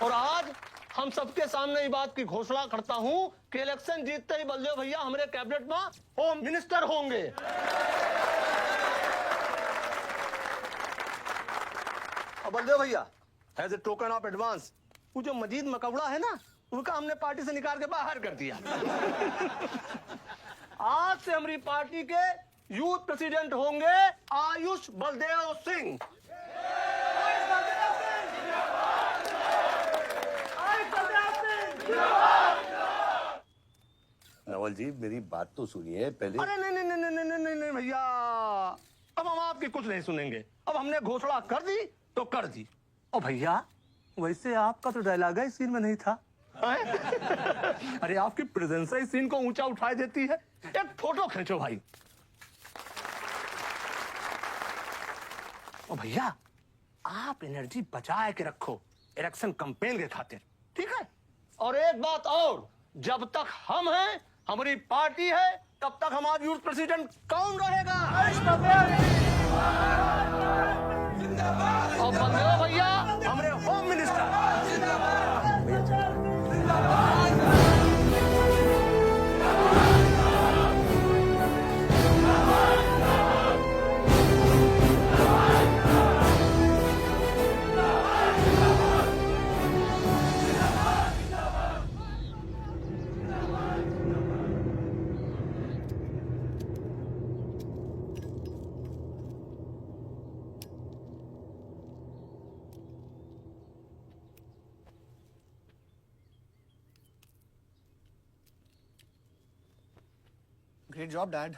B: और आज हम सबके सामने ये बात की घोषणा करता हूं कि इलेक्शन जीतते ही बलदेव भैया हमारे कैबिनेट में होम मिनिस्टर होंगे। और बलदेव भैया, as a token of advance, वो जो मजीद मकबड़ा है ना, उसका हमने पार्टी से निकाल के बाहर कर दिया। आज से हमारी पार्टी के यूथ प्रेसिडेंट होंगे आयुष बलदेव सिंह।
A: नवल जी मेरी बात तो सुनिए पहले।
L: अरे नहीं नहीं नहीं नहीं नहीं नहीं भैया, अब हम आपकी कुछ नहीं सुनेंगे। अब हमने घोषणा कर दी तो कर दी।
D: ओ भैया, वैसे आपका तो डायलॉग इस सीन में नहीं था।
L: अरे आपकी प्रेजेंस इस सीन को ऊंचा उठा देती है। एक फोटो खींचो भाई। ओ भैया, आप एनर्जी बचा के रखो इलेक्शन कैंपेन के खातिर, ठीक है? और एक बात और, जब तक हम हैं, हमारी पार्टी है, तब तक हमारा यूथ प्रेसिडेंट कौन रहेगा? और बंदे हो भैया हमारे home minister. Great job dad,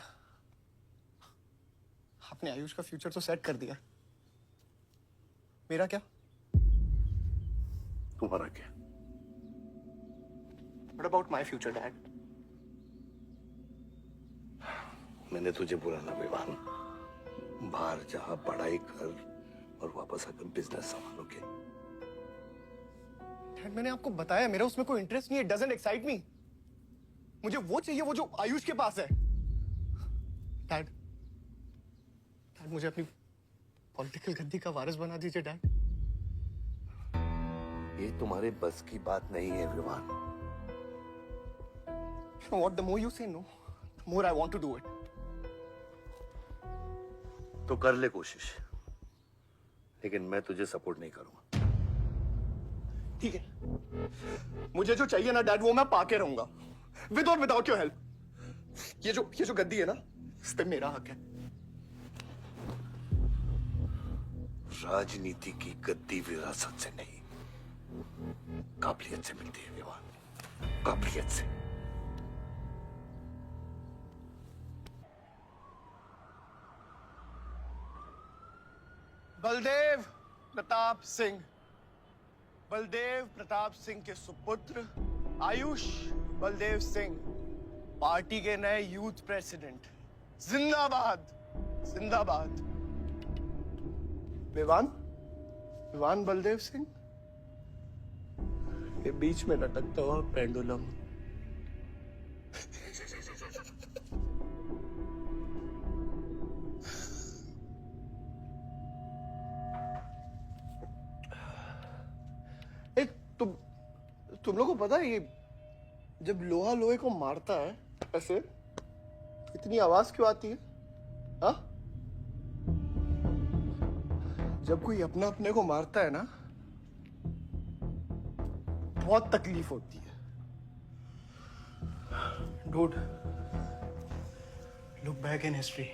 L: आपने आयुष का फ्यूचर तो सेट कर दिया। मेरा क्या?
A: तुम्हारा क्या?
L: What about my future, Dad?
A: मैंने तुझे बोला ना विवान, बाहर जहाँ पढ़ाई कर और वापस आकर बिजनेस संभालोगे।
L: डैड मैंने आपको बताया मेरा उसमें कोई इंटरेस्ट नहीं है। Doesn't excite me. मुझे वो चाहिए वो जो आयुष के पास है। डैड मुझे अपनी पॉलिटिकल गद्दी का वारिस बना दीजिए डैड।
A: ये तुम्हारे बस की बात नहीं है Vivaan.
L: What the more you say no, the more I want to do it.
A: तो कर ले कोशिश, लेकिन मैं तुझे सपोर्ट नहीं करूंगा।
L: ठीक है, मुझे जो चाहिए ना डैड वो मैं पाके रहूंगा, विद और विदाउट योर हेल्प। ये जो गद्दी है ना, इस पे मेरा हक है।
A: राजनीति की गद्दी विरासत से नहीं, काबिलियत से मिलती है विवान, काबिलियत से।
L: बलदेव प्रताप सिंह, बलदेव प्रताप सिंह के सुपुत्र आयुष बलदेव सिंह पार्टी के नए यूथ प्रेसिडेंट। जिंदाबाद जिंदाबाद। विवान बलदेव सिंह, ये बीच में लटकता हुआ पेंडुलम। तुम लोगों को पता है ये जब लोहा लोहे को मारता है ऐसे, तो इतनी आवाज क्यों आती है? हाँ? जब कोई अपना अपने को मारता है ना, बहुत तकलीफ होती है।
B: Dude, look back in history.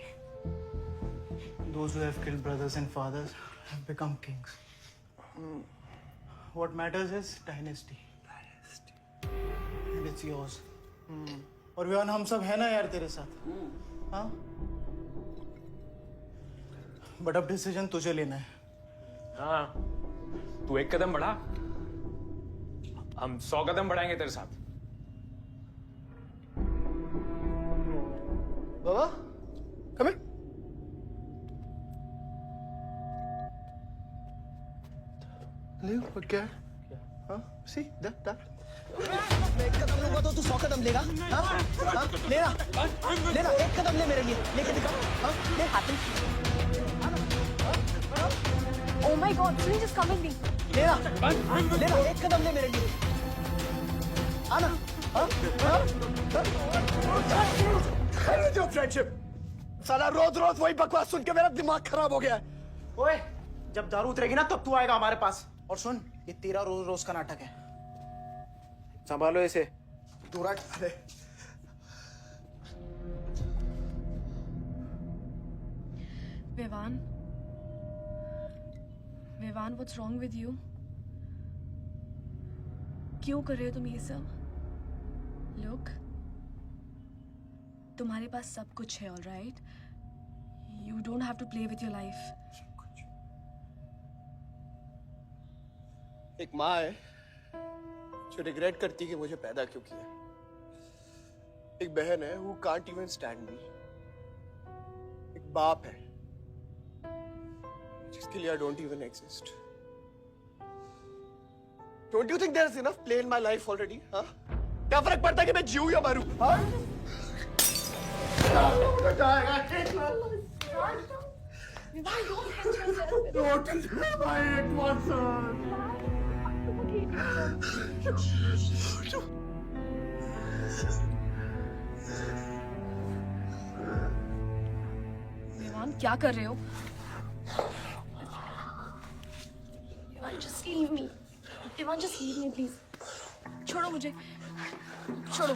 B: Those who have killed brothers and fathers have become kings. What matters is dynasty. And it's yours. और विवान हम सब है ना यार तेरे साथ, हाँ? बट अब डिसीजन तुझे लेना है।
J: हाँ, तू एक कदम बढ़ा, हम 100 कदम बढ़ाएंगे तेरे साथ।
L: बाबा, come in. ले क्या? हाँ, see that. मैं एक कदम लूंगा तो तू 100 कदम लेगा? हाँ? हाँ? लेना, एक कदम ले मेरे लिए, लेके दिखा। हाँ? ले हाथ में।
P: Oh my God, Sunil is coming me.
L: लेना, एक कदम ले मेरे लिए। आना, हाँ? जो फ्रेंडशिप, साला रोज वही बकवास सुन के मेरा दिमाग खराब हो गया है।
B: ओए, जब दारू उतरेगी ना तब तू आएगा हमारे पास। और सुन, ये तेरा रोज का नाटक है, संभालो इसे।
L: दूरा अरे
W: Vivaan, what's wrong with you? क्यों कर रहे हो तुम ये सब? Look, तुम्हारे पास सब कुछ है, alright? You don't have to play with your life.
L: एक माँ है जो रिग्रेट करती है कि मुझे पैदा क्यों किया। एक बहन है who can't even stand me। एक बाप है जिसके लिए I don't even exist। Don't you think there is enough play in my life already? हाँ? क्या फर्क पड़ता है कि मैं जीऊँ या मरूँ? हाँ?
W: विवान, क्या कर रहे हो? Vivaan, just leave me। Vivaan, just leave me, please। छोड़ो मुझे, छोड़ो।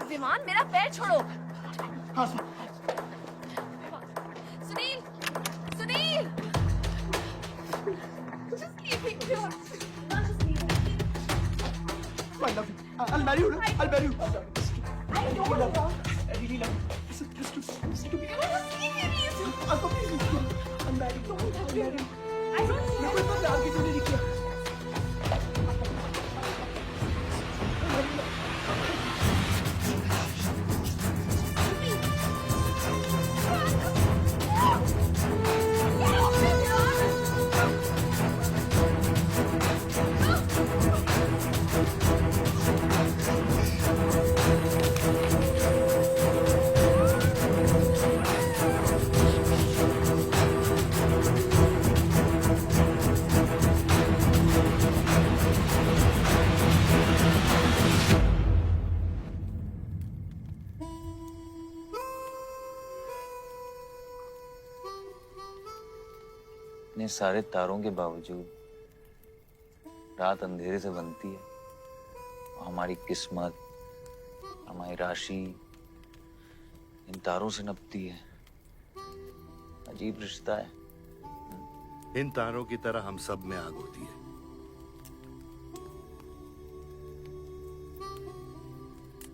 W: विमान, मेरा पैर छोड़ो। Sunil, Sunil, just leave me, विमान, just leave me।
L: I love you। I'll marry you। I'll marry you।
W: I don't love you।
L: I really love you। Listen to me।
W: Just leave me, please।
L: I'll marry you। I'll marry you।
W: I don't love you।
L: मैं कोई प्यार की तूने नहीं किया।
O: इतने सारे तारों के बावजूद रात अंधेरे से बनती है। हमारी किस्मत, हमारी राशि इन तारों से नपती है। अजीब रिश्ता है।
A: इन तारों की तरह हम सब में आग होती है।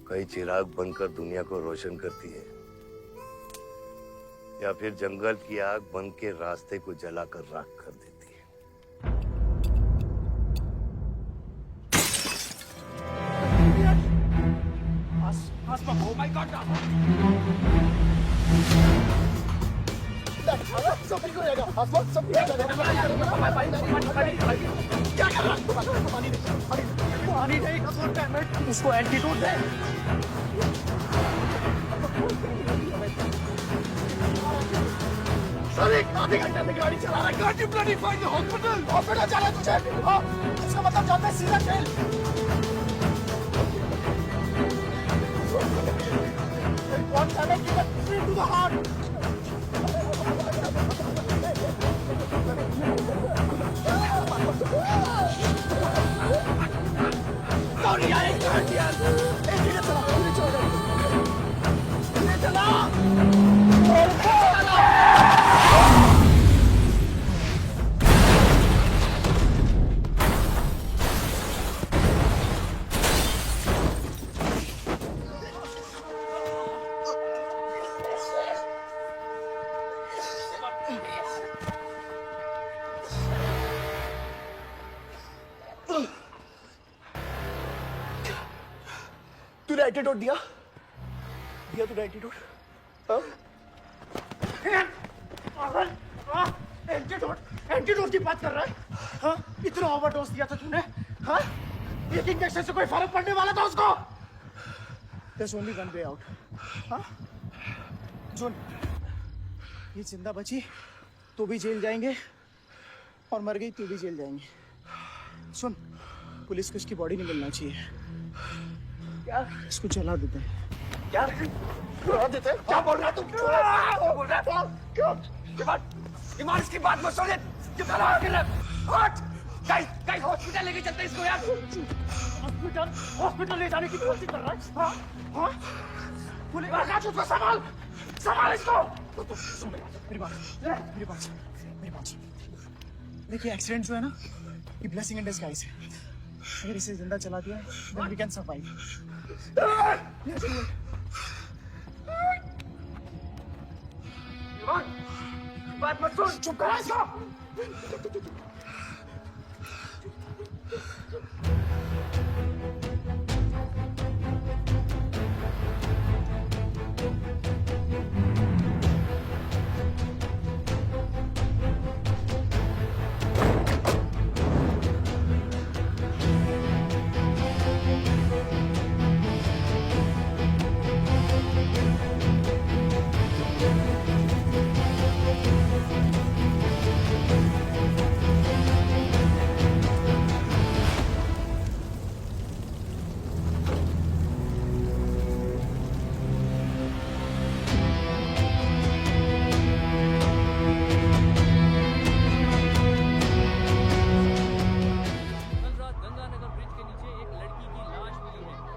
A: कई चिराग बनकर दुनिया को रोशन करती है, या फिर जंगल की आग बन के रास्ते को जलाकर राख कर देती है।
E: Oh my God!
L: सब ठीक हो जाएगा। आसमान सब ठीक हो जाएगा। क्या कर रहा है? पानी नहीं, उसको एंटीडोट दे। सर, एक आधे घंटे से गाड़ी चला रहा है। Can't you bloody find the hospital? Hospital जाना है तुझे? हाँ, इसका मतलब जाता है सीधा jail. One time, give it straight to the heart. Sorry, I can't hear. धीरे चला, धीरे चला, धीरे चला। तूने एंटीडोट दिया? दिया तूने एंटीडोट? एंटीडोट? एंटीडोट की बात कर रहा है? हाँ? इतना ओवरडोज दिया था तूने? हाँ? एक इंजेक्शन से कोई फर्क पड़ने वाला था उसको? There's only one way out. हाँ? सुन, ये जिंदा बची तो भी जेल जाएंगे, और मर गई तो भी जेल जाएंगे। सुन, पुलिस को इसकी बॉडी नहीं मिलना चाहिए। क्या? इसको जला देते हैं। क्या? जला देते हैं? क्या बोल रहा है तू? क्या बोल रहा है? क्यों?
E: ईमान, इसकी बात मत सुन। ये चला आगे ले। हट! गाइस, हॉस्पिटल लेके चलते हैं इसको यार।
L: हॉस्पिटल ले जाने की कोशिश कर रहा है? हाँ? हाँ? पुलिस वाला उसको संभाल इसको। मेरी बात। देखिए, एक्सीडेंट जो है ना, ये ब्लेसिंग इन डिस्गाइज है। अगर इसे जिंदा चला दिया, then we can survive.
E: बात मत सुन। चुप करा इसको।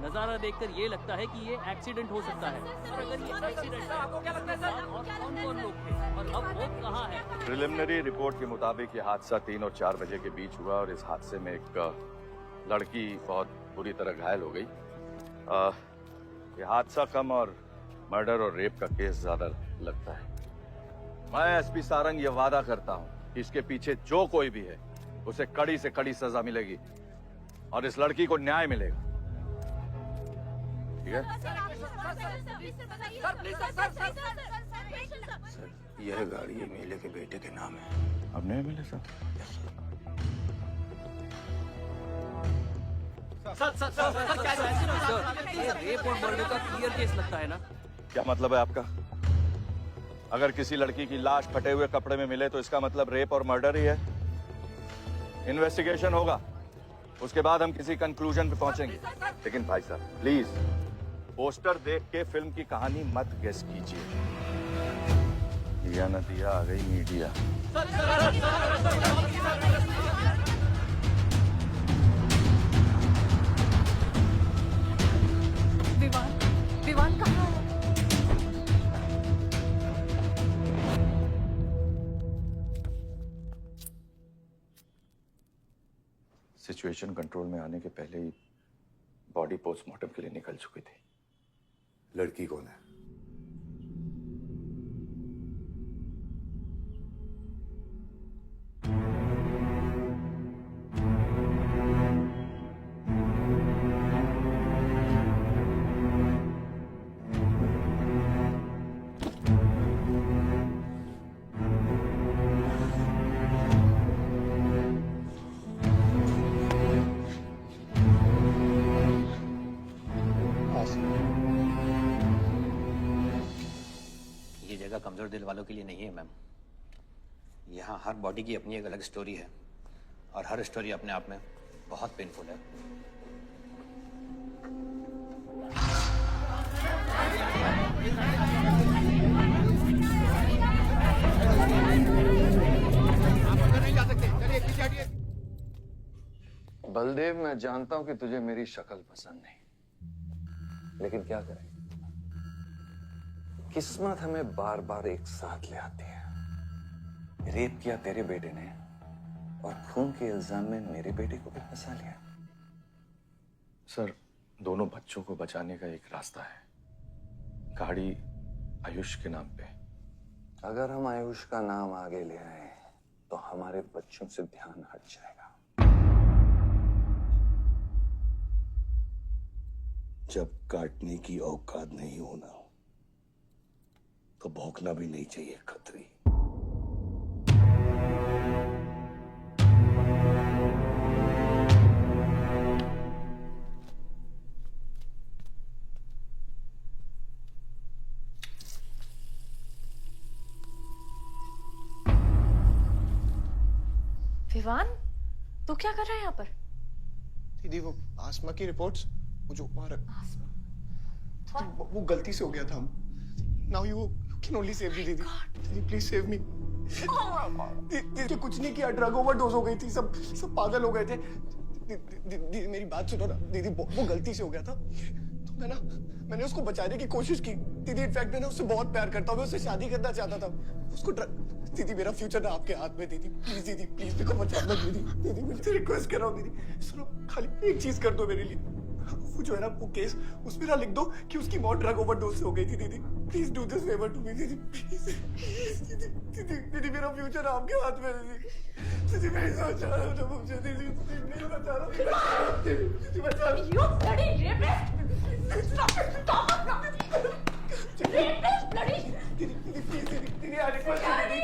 V: नजारा देखकर ये लगता है कि ये एक्सीडेंट हो सकता है। और अगर ये एक्सीडेंट है, आपको क्या लगता है सर? और कौन-कौन लोग थे और अब वो कहाँ है?
K: प्रिलिमिनरी रिपोर्ट के मुताबिक ये हादसा 3 और 4 बजे के बीच हुआ और इस हादसे में एक लड़की बहुत बुरी तरह घायल हो गई। ये हादसा कम और मर्डर और रेप का केस ज्यादा लगता है। मैं एसपी सारंग ये वादा करता हूँ कि इसके पीछे जो कोई भी है उसे कड़ी से कड़ी सजा मिलेगी और इस लड़की को न्याय मिलेगा। ठीक है?
I: सर, यह गाड़ी एमएलए के बेटे के नाम है।
K: अब नहीं मिले सर?
V: सर, ये रेप और मर्डर का क्लियर केस लगता है ना?
K: क्या मतलब है आपका? अगर किसी लड़की की लाश फटे हुए कपड़े में मिले तो इसका मतलब रेप और मर्डर ही है। इन्वेस्टिगेशन होगा, उसके बाद हम किसी कंक्लूजन पे पहुंचेंगे। लेकिन भाई साहब प्लीज पोस्टर देख के फिल्म की कहानी मत गेस कीजिए। दिया न दिया आ गई मीडिया।
W: विवान कहाँ है?
K: सिचुएशन कंट्रोल में आने के पहले ही बॉडी पोस्टमार्टम के लिए निकल चुकी थी।
I: लड़की कौन है?
Q: कमजोर दिल वालों के लिए नहीं है मैम। यहाँ हर बॉडी की अपनी एक अलग स्टोरी है और हर स्टोरी अपने आप में बहुत पेनफुल है।
M: बलदेव, मैं जानता हूं कि तुझे मेरी शक्ल पसंद नहीं, लेकिन क्या करें, किस्मत हमें बार बार एक साथ ले आती है। रेप किया तेरे बेटे ने और खून के इल्जाम में मेरे बेटे को भी फंसा लिया।
K: सर, दोनों बच्चों को बचाने का एक रास्ता है, गाड़ी आयुष के नाम पे।
M: अगर हम आयुष का नाम आगे ले आए तो हमारे बच्चों से ध्यान हट जाएगा।
I: जब काटने की औकात नहीं होना तो भौंकना भी नहीं चाहिए खतरी।
W: विवान, तू क्या कर रहा है यहाँ पर?
L: दीदी, वो आसमा की रिपोर्ट्स, वो जो वो गलती से हो गया था। Now you can only save me, दीदी। दीदी प्लीज सेव मी। दीदी कुछ नहीं किया, ड्रग ओवरडोज हो गई थी, सब पागल हो गए थे। दीदी मेरी बात सुनो ना दीदी, वो गलती से हो गया था। तो मैंने उसको बचाने की कोशिश की दीदी। इनफैक्ट मैं उससे बहुत प्यार करता हूँ, मैं उससे शादी करना चाहता था। उसको दीदी, मेरा फ्यूचर ना आपके हाथ में। दीदी प्लीज मेरे को बचा लो दीदी। दीदी मुझे रिक्वेस्ट कर रहा हूँ दीदी, सुनो, खाली एक चीज कर दो मेरे लिए। वो जो है ना वो केस उसमें ना लिख दो कि उसकी मौत ड्रग ओवरडोज से हो गई थी दीदी। Please do this favour to me दीदी, प्लीज दीदी मेरा फ्यूचर आपके हाथ में है दीदी मैं सोच रहा हूँ ना मुझे दीदी नहीं बता रहा दीदी बचा लो।
H: You bloody rapist! Stop it! Stop it! Rapist! Bloody!
L: दीदी आ दीदी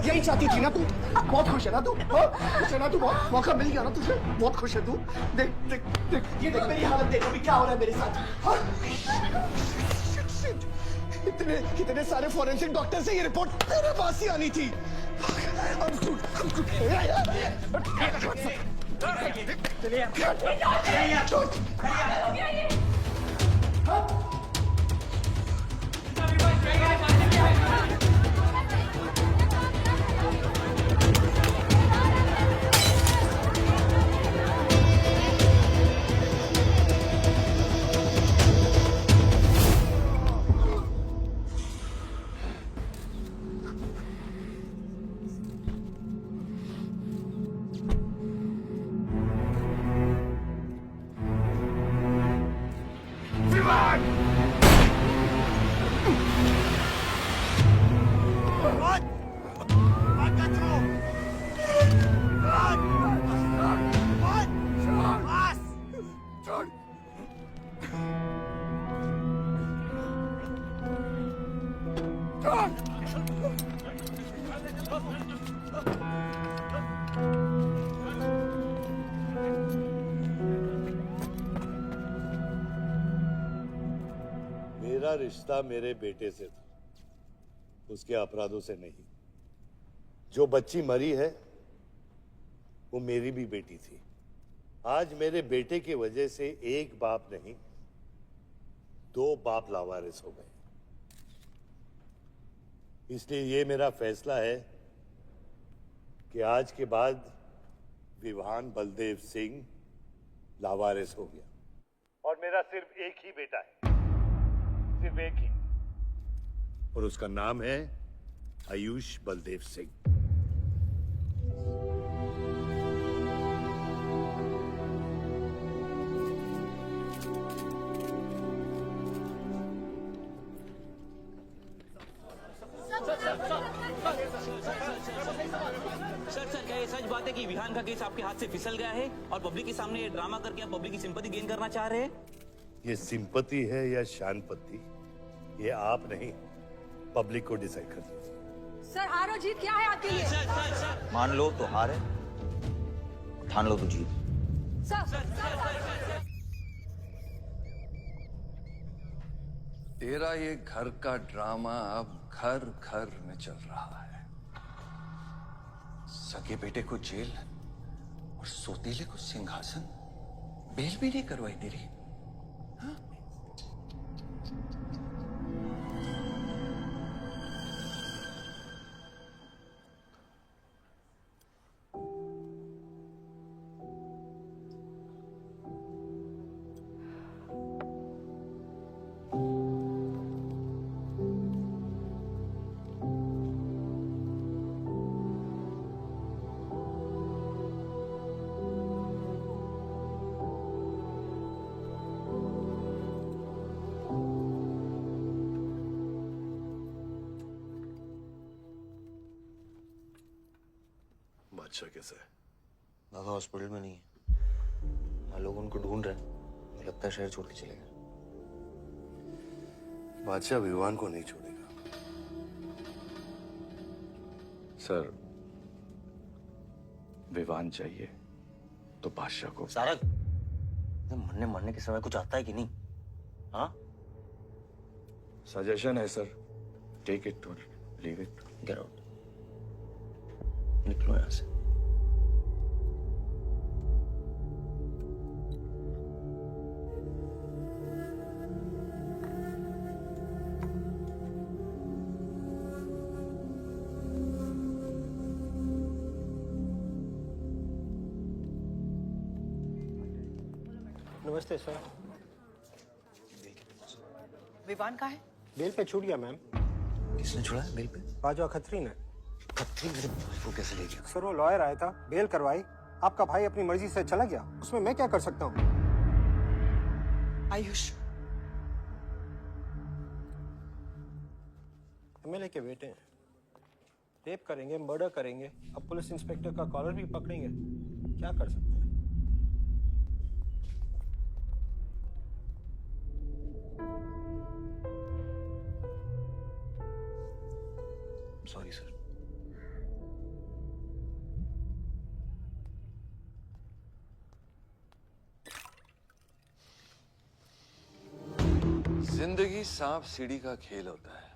L: यही चाहती थी ना तू? बहुत खुश है ना तू? खुश है ना तू? बहुत मौका मिल गया ना तुझे? बहुत खुश है तू? देख देख देख ये देख मेरी हालत देख अभी क्या हो रहा है मेरे साथ। इतने सारे फॉरेंसिक डॉक्टर से ये रिपोर्ट तेरे पास ही आनी थी।
A: मेरा रिश्ता मेरे बेटे से था, उसके अपराधों से नहीं। जो बच्ची मरी है वो मेरी भी बेटी थी। आज मेरे बेटे की वजह से एक बाप नहीं 2 बाप लावारिस हो गए। इसलिए ये मेरा फैसला है कि आज के बाद विवान बलदेव सिंह लावारिस हो गया और मेरा सिर्फ एक ही बेटा है, सिर्फ एक ही, और उसका नाम है आयुष बलदेव सिंह।
V: सर क्या ये सच बात है कि विहान का केस आपके हाथ से फिसल गया है और पब्लिक के सामने ये ड्रामा करके आप पब्लिक की सिंपैथी गेन करना चाह रहे हैं?
A: ये सिंपैथी है या शानपति, ये आप नहीं पब्लिक को डिसाइड कर दीजिए।
H: सर हार और जीत क्या है आपके लिए?
O: मान लो तो हार है, ठान लो तो जीत।
M: तेरा ये घर का ड्रामा अब घर घर में चल रहा है। सगे बेटे को जेल और सोतीले को सिंहासन, बेल भी नहीं करवाई तेरी।
A: बादशाह कैसा है?
O: बाबा हॉस्पिटल में नहीं है, हाँ लोग उनको ढूंढ रहे हैं। मुझे लगता है शहर छोड़ के चले गए।
A: बादशाह विवान को नहीं छोड़ेगा।
K: सर विवान चाहिए तो बादशाह को।
O: सारंग, मरने के समय कुछ आता है कि नहीं? हाँ
K: सजेशन है सर, टेक इट और लीव इट।
O: गेट आउट, निकलो यहां से।
L: नमस्ते सर।
R: विवान कहाँ है?
L: बेल पे छूट गया मैम।
O: किसने छुड़ा है बेल पे?
L: बाजवा खत्री ने।
O: खत्री मेरे भाई को कैसे ले गया?
L: सर वो लॉयर आया था, बेल करवाई, आपका भाई अपनी मर्जी से चला गया, उसमें मैं क्या कर सकता हूँ?
N: आयुष,
L: एमएलए के बेटे हैं, रेप करेंगे, मर्डर करेंगे, अब पुलिस इंस्पेक्टर का कॉलर भी पकड़ेंगे, क्या कर सकते हैं?
O: Sorry sir.
M: जिंदगी सांप सीढ़ी का खेल होता है।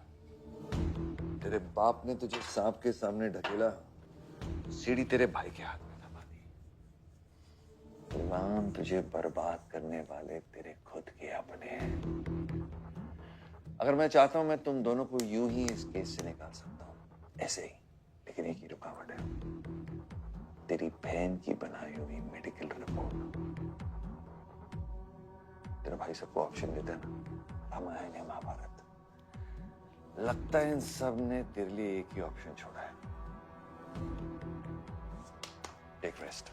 M: तेरे बाप ने तुझे सांप के सामने ढकेला, सीढ़ी तेरे भाई के हाथ में दबा दी। गुलाम तुझे बर्बाद करने वाले तेरे खुद के अपने हैं। अगर मैं चाहता हूं मैं तुम दोनों को यूं ही इस केस से निकाल सकता हूं, ऐसे ही, लेकिन एक ही रुकावट है, तेरी बहन की बनाई हुई मेडिकल रिपोर्ट। तेरा भाई सबको ऑप्शन देता है ना, रामायण या महाभारत। लगता है इन सब ने तेरे लिए एक ही ऑप्शन छोड़ा है, take rest.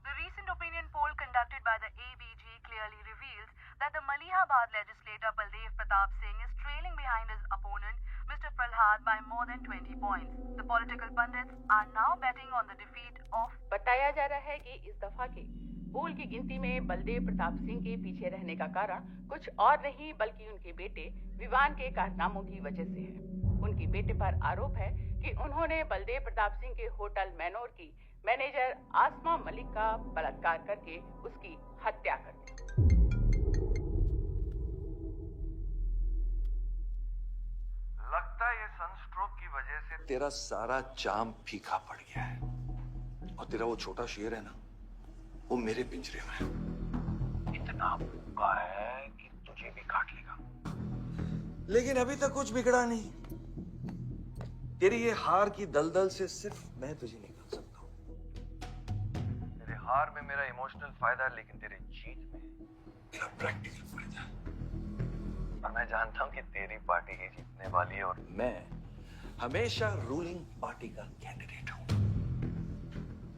H: The recent opinion poll conducted by the ABG clearly reveals that the Malihabad legislator Baldev Pratap Singh is trailing behind his opponent, Mr. Prahlad, by more than 20 points. The political pundits are now betting on the defeat of.
R: बताया जा रहा है कि इस दफा की पोल की गिनती में बलदेव प्रताप सिंह के पीछे रहने का कारण कुछ और नहीं बल्कि उनके बेटे विवान के कारनामों की वजह से है। उनके बेटे पर आरोप है कि उन्होंने बलदेव प्रताप सिंह के होटल मैनोर की मैनेजर आसमा मलिक का बलात्कार करके उसकी हत्या कर दी।
M: लगता है ये सनस्ट्रोक की वजह से तेरा सारा चाम फीका पड़ गया है, और तेरा वो छोटा शेर है ना, वो मेरे पिंजरे में है। इतना भूखा है कि तुझे भी काट लेगा। लेकिन अभी तक कुछ बिगड़ा नहीं। तेरी ये हार की दलदल से सिर्फ मैं तुझे निकाल सकता हूँ। तेरे हार में मेरा इमोशनल फायदा है, लेकिन तेरे जीत में मेरा प्रैक्टिकल फायदा है। और मैं जानता हूँ कि तेरी पार्टी ही जीतने वाली है, और मैं हमेशा रूलिंग पार्टी का कैंडिडेट हूँ।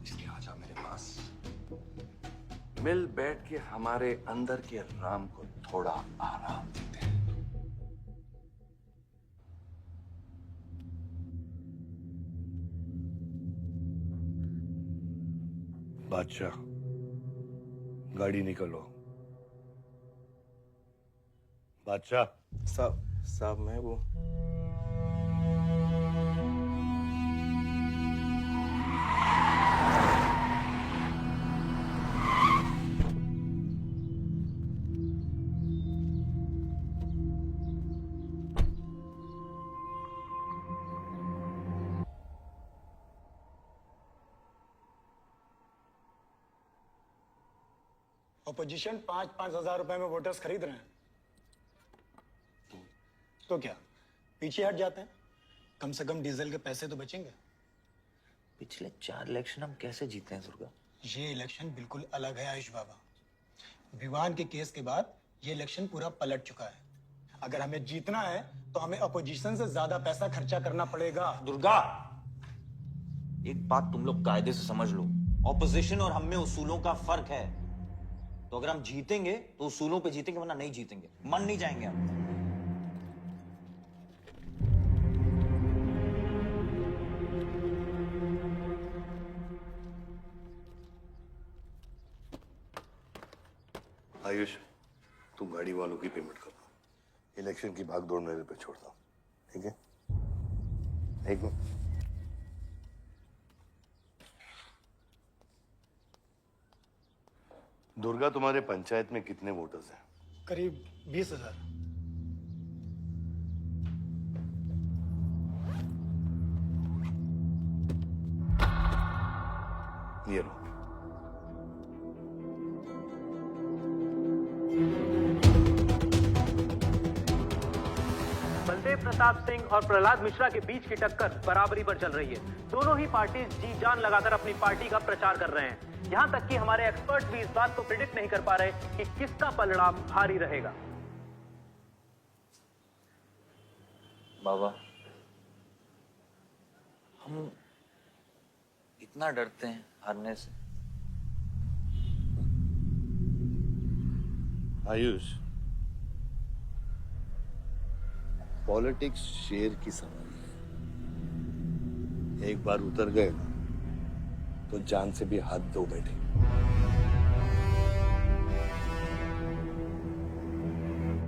M: इसलिए आजा मेरे पास, मिल बैठ के हमारे अंदर के राम को थोड़ा आराम देते हैं।
I: बादशाह, गाड़ी निकलो। बादशाह
L: साहब मैं वो
B: अपोजिशन 5-5 हजार रुपए में वोटर्स खरीद रहे हैं, तो क्या पीछे हट जाते हैं? कम से कम डीजल के पैसे तो बचेंगे।
O: पिछले 4 इलेक्शन हम कैसे जीते हैं दुर्गा?
B: ये इलेक्शन बिल्कुल अलग है आयुष बाबा। विवान के केस के बाद ये इलेक्शन पूरा पलट चुका है। अगर हमें जीतना है तो हमें अपोजिशन से ज्यादा पैसा खर्चा करना पड़ेगा।
O: दुर्गा, एक बात तुम लोग कायदे से समझ लो, ऑपोजिशन और हम में उसूलों का फर्क है। तो अगर हम जीतेंगे तो उसूलों पे जीतेंगे, वरना नहीं जीतेंगे, मन नहीं जाएंगे हम।
I: आयुष, तुम गाड़ी वालों की पेमेंट कर दो, इलेक्शन की भाग दौड़ मेरे पे छोड़ दो, ठीक है? एक मिनट। दुर्गा, तुम्हारे पंचायत में कितने वोटर्स हैं?
B: करीब 20,000।
I: ये लो।
V: बलदेव प्रताप सिंह और प्रहलाद मिश्रा के बीच की टक्कर बराबरी पर चल रही है। दोनों ही पार्टी जी जान लगाकर अपनी पार्टी का प्रचार कर रहे हैं। यहां तक कि हमारे एक्सपर्ट भी इस बात को प्रिडिक्ट नहीं कर पा रहे कि किसका परिणाम भारी रहेगा।
O: बाबा, हम इतना डरते हैं हारने से।
A: आयुष,
I: पॉलिटिक्स शेर की सवारी है। एक बार उतर गए ना तो जान से भी हाथ धो बैठे।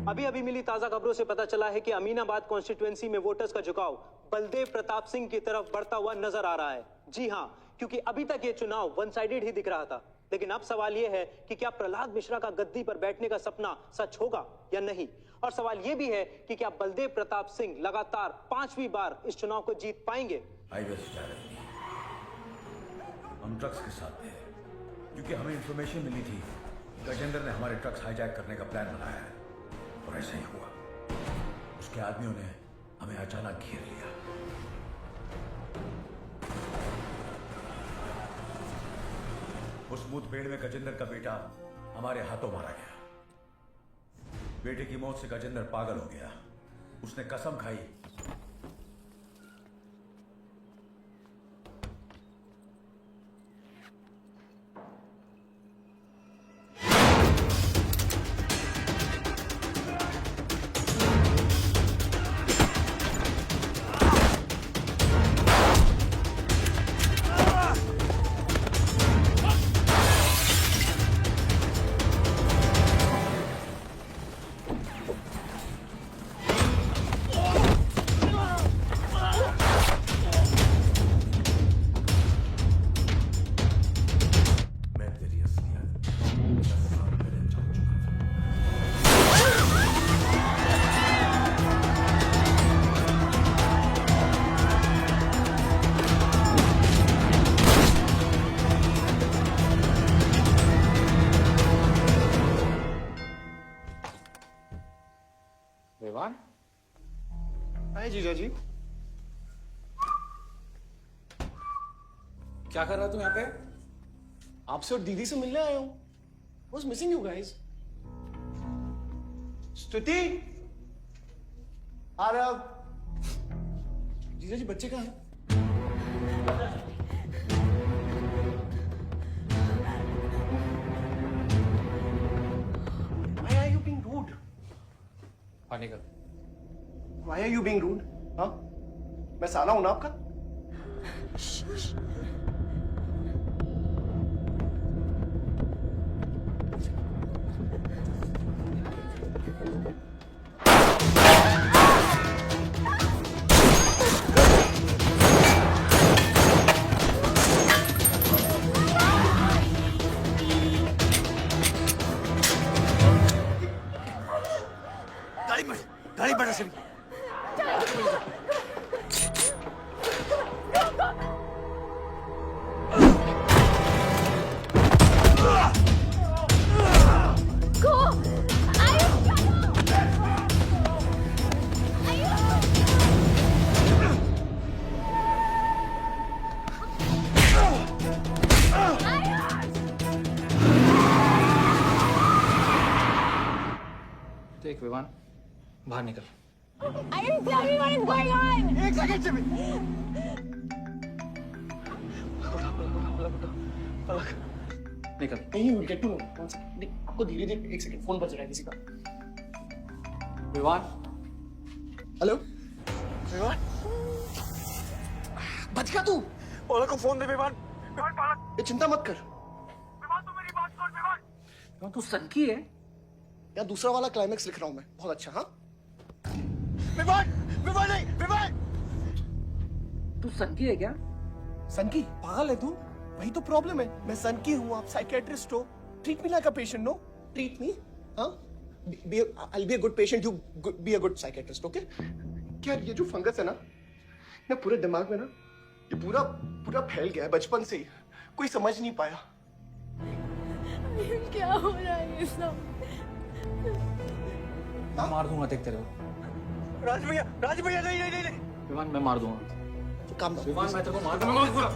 V: अभी अभी मिली ताजा खबरों से पता चला है कि अमीनाबाद कॉन्स्टिट्यूएंसी में वोटर्स का झुकाव बलदेव प्रताप सिंह की तरफ बढ़ता हुआ नजर आ रहा है। जी हां, क्योंकि अभी तक ये चुनाव वन साइडेड ही दिख रहा था, लेकिन अब सवाल ये है कि क्या प्रहलाद मिश्रा का गद्दी पर बैठने का सपना सच होगा या नहीं। और सवाल ये भी है कि क्या बलदेव प्रताप सिंह लगातार 5वीं बार इस चुनाव को जीत पाएंगे।
S: हम ट्रक्स के साथ थे क्योंकि हमें इंफॉर्मेशन मिली थी गजेंद्र ने हमारे ट्रक्स हाईजैक करने का प्लान बनाया है, और ऐसा ही हुआ। उसके आदमियों ने हमें अचानक घेर लिया। उस मुठभेड़ में गजेंद्र का बेटा हमारे हाथों मारा गया। बेटे की मौत से गजेंद्र पागल हो गया। उसने कसम खाई
L: हाय जीजा जी।
J: क्या कर रहा तू यहाँ पे?
L: आपसे और दीदी से मिलने आया हूं। Was missing you guys. स्तुति, आ रहा। जीजा जी बच्चे कहाँ हैं? Why are you being rude?
J: पानी कर।
L: Why are you being rude? हाँ? मैं साला हूं ना आपका?
I: गाड़ी बढ़ा से
J: देख विवान, बाहर निकल।
H: Ayush, tell me what is going on!
L: एक सेकंड से भी।
J: निकल।
L: नहीं, we'll get to know. One second. आपको धीरे धीरे एक सेकंड फोन बज रहा है किसी का।
J: विवान।
L: हेलो विवान, बच गया तू। ओला को फोन दे विवान। विवान पालक, ये चिंता मत कर। विवान तू मेरी बात सुन विवान।
J: तू सनकी है
L: या दूसरा वाला क्लाइमेक्स लिख रहा हूं मैं। बहुत अच्छा। हाँ विवान, विवान नहीं, विवान।
J: तू सनकी है क्या?
L: सनकी? पागल है तू? वही तो प्रॉब्लम है। मैं सनकी हूँ, आप साइकियाट्रिस्ट हो। Treat me like a patient, no? Treat me. हाँ? I'll be a good patient, you be a good psychiatrist, okay? क्या ये जो फंगस है ना पूरे दिमाग में ना, ये पूरा फैल गया है बचपन से ही। कोई समझ नहीं पाया।
H: क्या हो रहा है ये सब?
J: मैं मार दूंगा, देख तेरे को।
L: राज भैया नहीं।
J: विवान, मैं मार दूंगा।
L: काम
J: विवान, मैं तेरे को मार दूंगा।
L: Vivaan,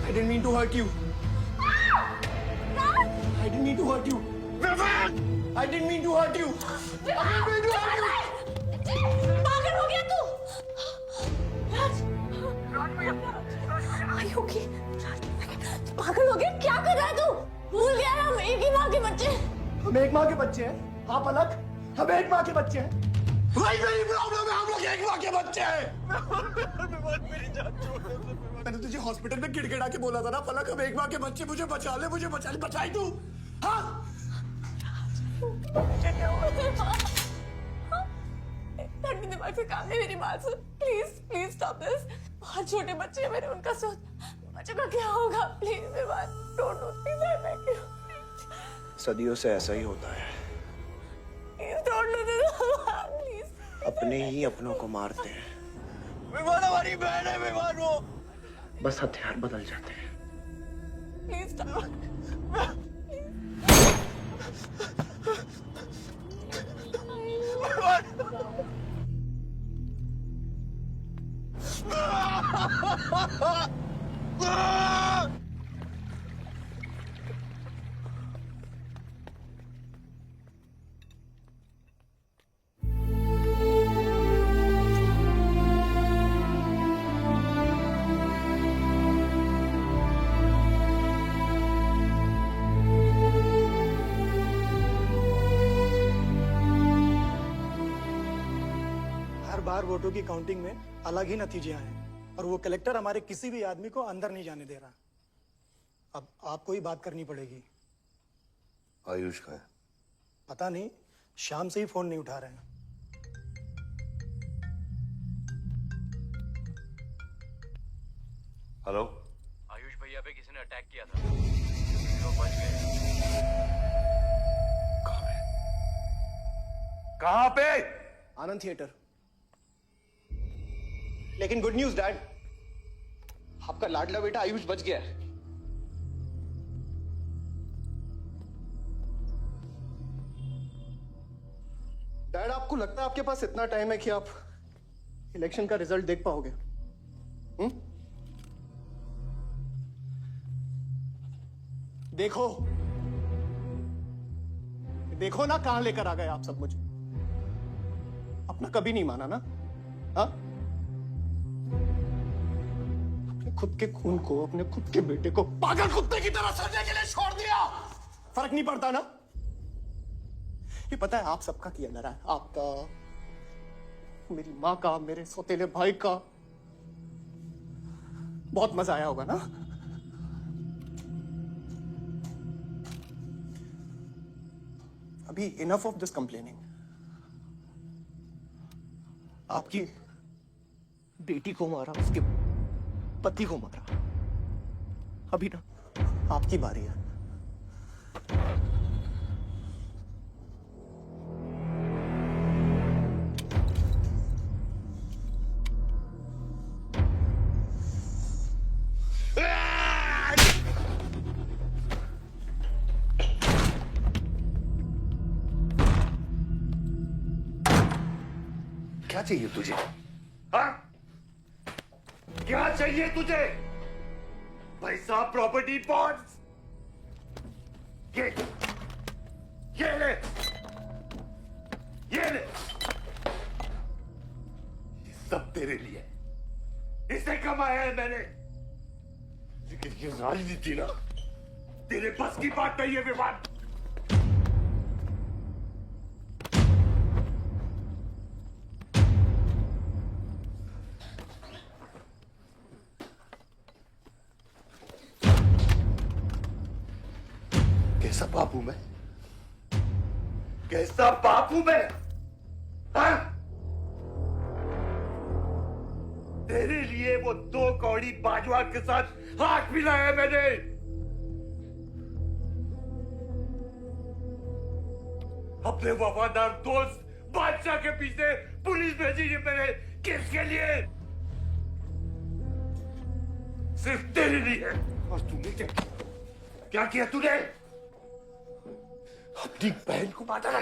L: I didn't mean to hurt you. I didn't mean to hurt you. I didn't mean to hurt you. I didn't mean to hurt you.
W: पागल हो गया तू? राज, Are you okay? पागल हो गया? क्या कर रहा है तू? भूल गया हम एक ही माँ के बच्चे।
L: हम एक माँ के बच्चे हैं। हाँ पलक, हम एक माँ के बच्चे हैं। वही मेरी प्रॉब्लम है, हम लोग एक माँ के बच्चे हैं। मैंने तुझे हॉस्पिटल में गिड़गिड़ा के बोला था ना पलक, हम एक माँ के बच्चे, मुझे बचा ले, बचाई तू। हाँ?
W: ठंडी दिमाग से काम नहीं, मेरी बात सुन प्लीज स्टॉप दिस। बहुत छोटे बच्चे हैं मेरे, उनका सोच बच्चों का क्या होगा? प्लीज मेरी बात don't do please, I beg you.
L: सदियों से ऐसा ही होता है,
W: please don't do this please.
L: अपने ही अपनों को मारते हैं। विमान हमारी बहन है, विमान वो बस हथियार बदल जाते हैं।
W: Please stop.
B: हर बार वोटों की काउंटिंग में अलग ही नतीजे आए और वो कलेक्टर हमारे किसी भी आदमी को अंदर नहीं जाने दे रहा। अब आपको ही बात करनी पड़ेगी।
I: आयुष का है?
B: पता नहीं, शाम से ही फोन नहीं उठा रहे हैं।
I: हेलो,
K: आयुष भैया पे किसी ने अटैक किया था, वो बच गए।
L: कहाँ पे? आनंद थिएटर। लेकिन गुड न्यूज डैड, आपका लाडला बेटा आयुष बच गया है। डैड, आपको लगता है आपके पास इतना टाइम है कि आप इलेक्शन का रिजल्ट देख पाओगे? देखो देखो ना, कहां लेकर आ गए आप सब मुझे। अपना कभी नहीं माना ना? हाँ, अपने खुद के खून को, अपने खुद के बेटे को पागल कुत्ते की तरह सड़ने के लिए छोड़ दिया। फर्क नहीं पड़ता ना? ये पता है आप सबका किया लड़ा है, आपका, मेरी माँ का, मेरे सौतेले भाई का। बहुत मजा आया होगा ना? अभी इनफ ऑफ दिस कंप्लेनिंग। आपकी बेटी को मारा, उसके पति को मारा, अभी ना आपकी बारी है।
I: क्या चाहिए तुझे?
A: हाँ? क्या चाहिए तुझे? पैसा, प्रॉपर्टी, बॉन्ड्स? ये ले, ये ले। ये सब तेरे लिए, इसे कमाया है मैंने। लेकिन ये राजनीति ना, तेरे बस की बात नहीं है विवाद। कैसा बाप हूं मैं? कैसा बाप हूं मैं? हाँ? तेरे लिए वो 2 कौड़ी बाजवा के साथ हाथ मिलाया मैंने। अपने वफादार दोस्त बादशाह के पीछे पुलिस भेजी है मैंने। किसके लिए? सिर्फ तेरे लिए। और तूने क्या किया तूने? अपनी बहन को मारा ना।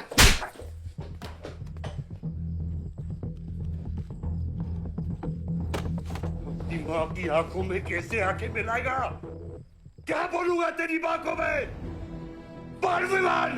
A: अपनी मां की आंखों में कैसे आंखें मिलाएगा? क्या बोलूंगा तेरी मां को मैं? बोल विमान।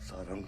I: सारंग,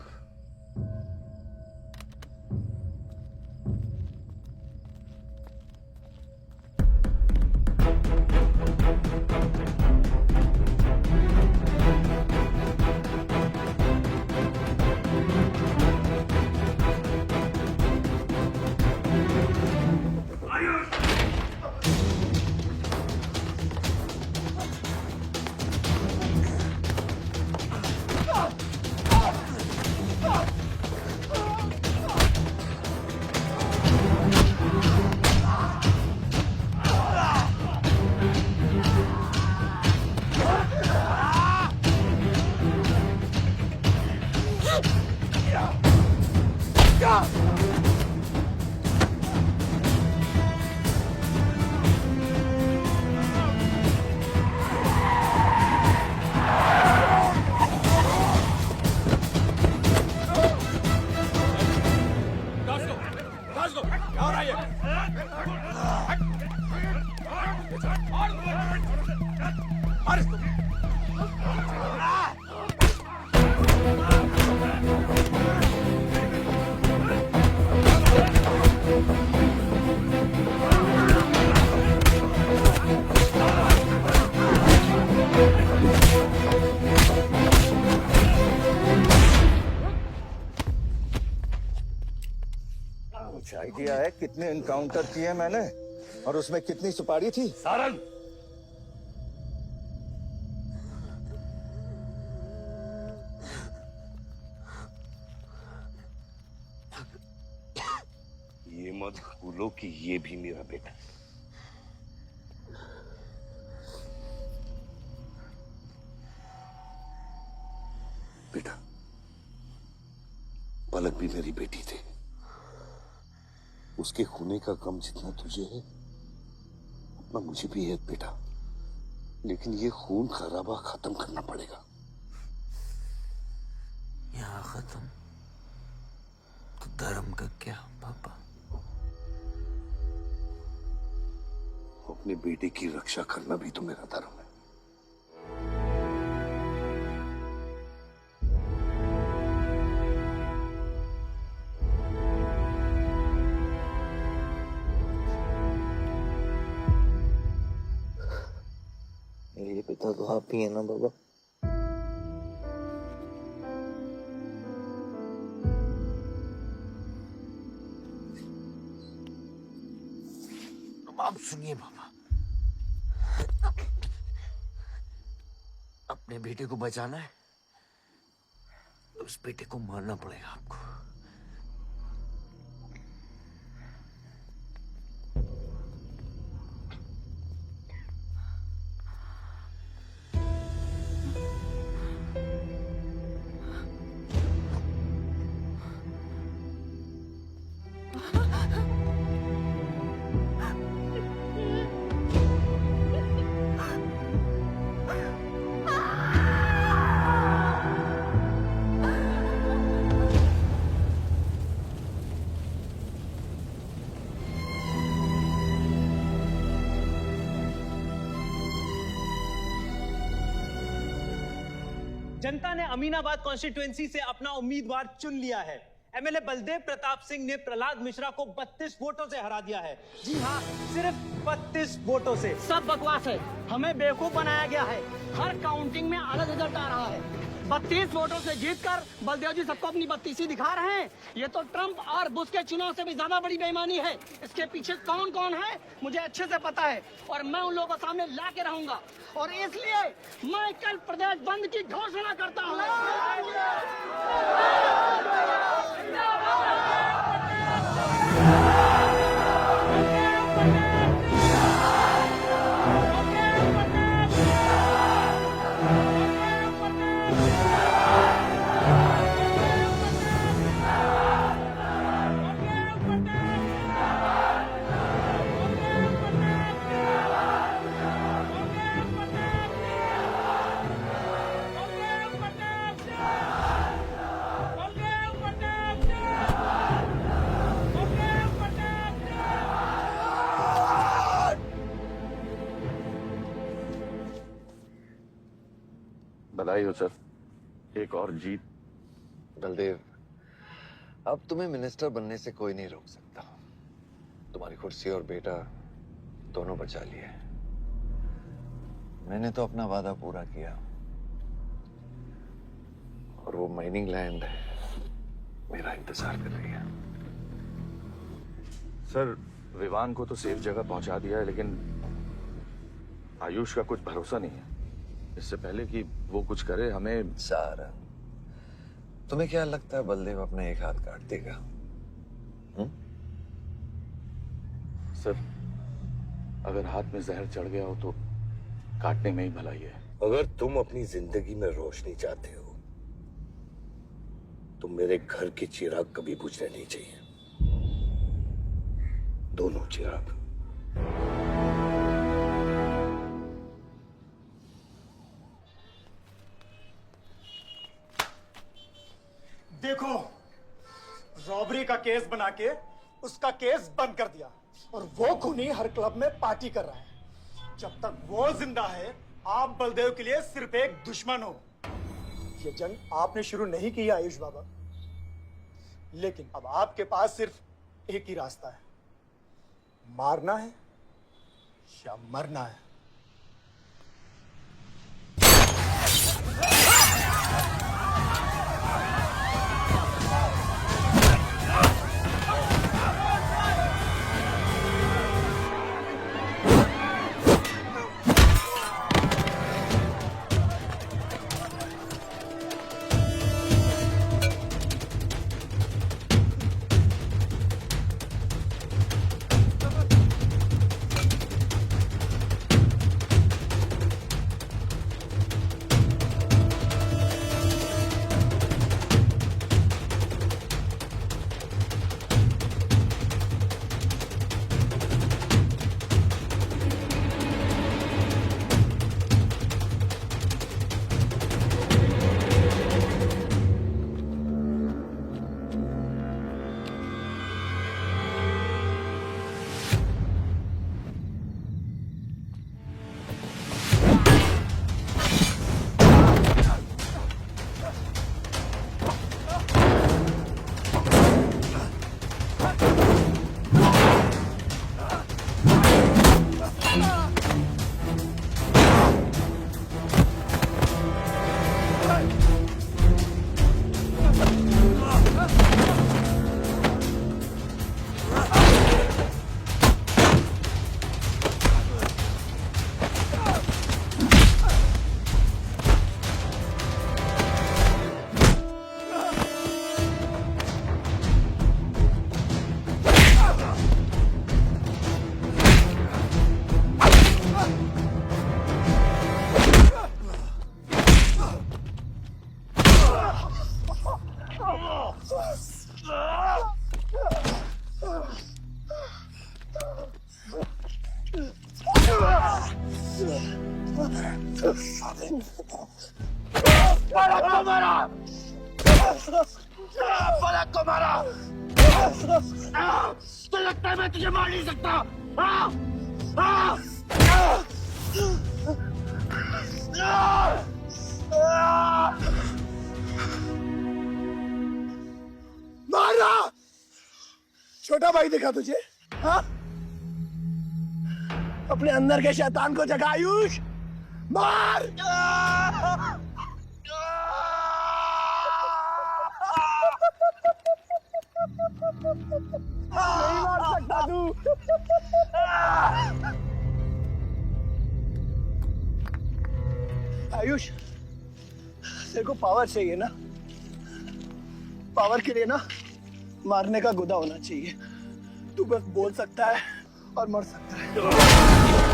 G: कुछ आइडिया है कितने एनकाउंटर किए मैंने और उसमें कितनी सुपारी थी?
I: सारंग, ये मत भूलो कि ये भी मेरा बेटा है। बेटा, पलक भी मेरी बेटी थी। उसके खोने का गम जितना तुझे है उतना मुझे भी है बेटा, लेकिन ये खून खराबा खत्म करना पड़ेगा।
O: यहाँ खत्म तो धर्म का क्या पापा?
I: अपने बेटे की रक्षा करना भी तो मेरा धर्म है।
O: मेरे पिता तो आप ही है ना बाबा? अब आप सुनिए बाबा, अपने बेटे को बचाना है तो उस बेटे को मारना पड़ेगा आपको।
V: जनता ने अमीनाबाद कॉन्स्टिट्यूएंसी से अपना उम्मीदवार चुन लिया है। एमएलए बलदेव प्रताप सिंह ने प्रहलाद मिश्रा को 32 वोटों से हरा दिया है। जी हाँ, सिर्फ 32 वोटों से।
T: सब बकवास है, हमें बेवकूफ बनाया गया है। हर काउंटिंग में अलग रिजल्ट आ रहा है। 32 वोटों से जीतकर बलदेव जी सबको अपनी बत्तीसी दिखा रहे हैं। ये तो ट्रंप और बुश के चुनाव से भी ज्यादा बड़ी बेईमानी है। इसके पीछे कौन कौन है मुझे अच्छे से पता है और मैं उन लोगों को सामने ला के रहूंगा और इसलिए मैं कल प्रदेश बंद की घोषणा करता हूँ।
K: बधाई हो सर, एक और जीत।
M: बलदेव, अब तुम्हें मिनिस्टर बनने से कोई नहीं रोक सकता। तुम्हारी कुर्सी और बेटा दोनों बचा लिए। मैंने तो अपना वादा पूरा किया और वो माइनिंग लैंड मेरा इंतजार कर रही है।
K: सर, विवान को तो सेफ जगह पहुंचा दिया है, लेकिन आयुष का कुछ भरोसा नहीं है। इससे पहले कि वो कुछ करे हमें।
M: सारा, तुम्हें क्या लगता है बलदेव अपना एक हाथ काट देगा?
K: सर, अगर हाथ में जहर चढ़ गया हो तो काटने में ही भलाई है।
I: अगर तुम अपनी जिंदगी में रोशनी चाहते हो तो मेरे घर के चिराग कभी बुझने नहीं चाहिए, दोनों चिराग।
B: देखो, रॉबरी का केस बना के उसका केस बंद कर दिया और वो खूनी हर क्लब में पार्टी कर रहा है। जब तक वो जिंदा है, आप बलदेव के लिए सिर्फ एक दुश्मन हो। ये जंग आपने शुरू नहीं की आयुष बाबा, लेकिन अब आपके पास सिर्फ एक ही रास्ता है, मारना है या मरना है।
E: पलक को मारा। तो लगता है मैं तुझे मार नहीं सकता।
B: मारा। छोटा भाई दिखा तुझे? हाँ? अपने अंदर के शैतान को जगा आयुष, मार। नहीं मार सकता तू। आयुष, तेरे को पावर चाहिए ना? पावर के लिए ना मारने का गुदा होना चाहिए। तू बस बोल सकता है और मर सकता है।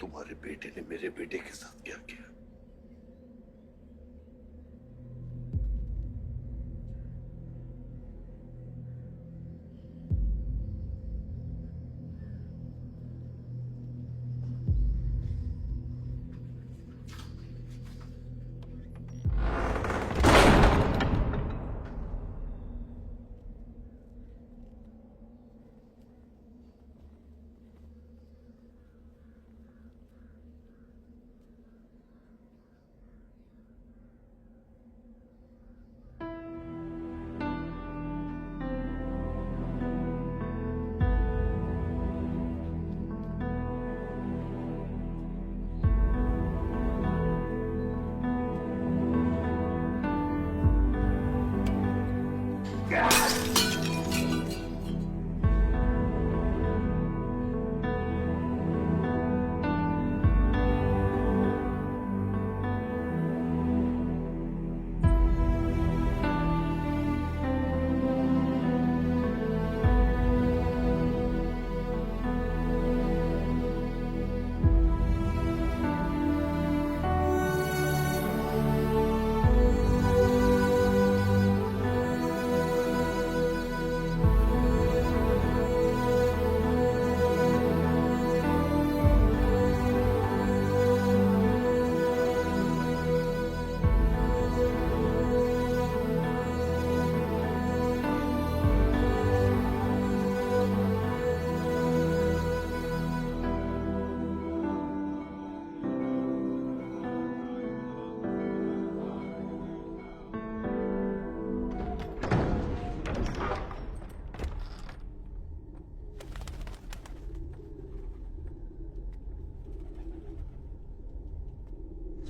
I: तुम्हारे बेटे ने मेरे बेटे के साथ क्या किया?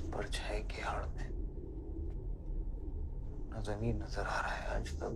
O: परछाई की आड़ में न जमीन नजर आ रहा है आज तक।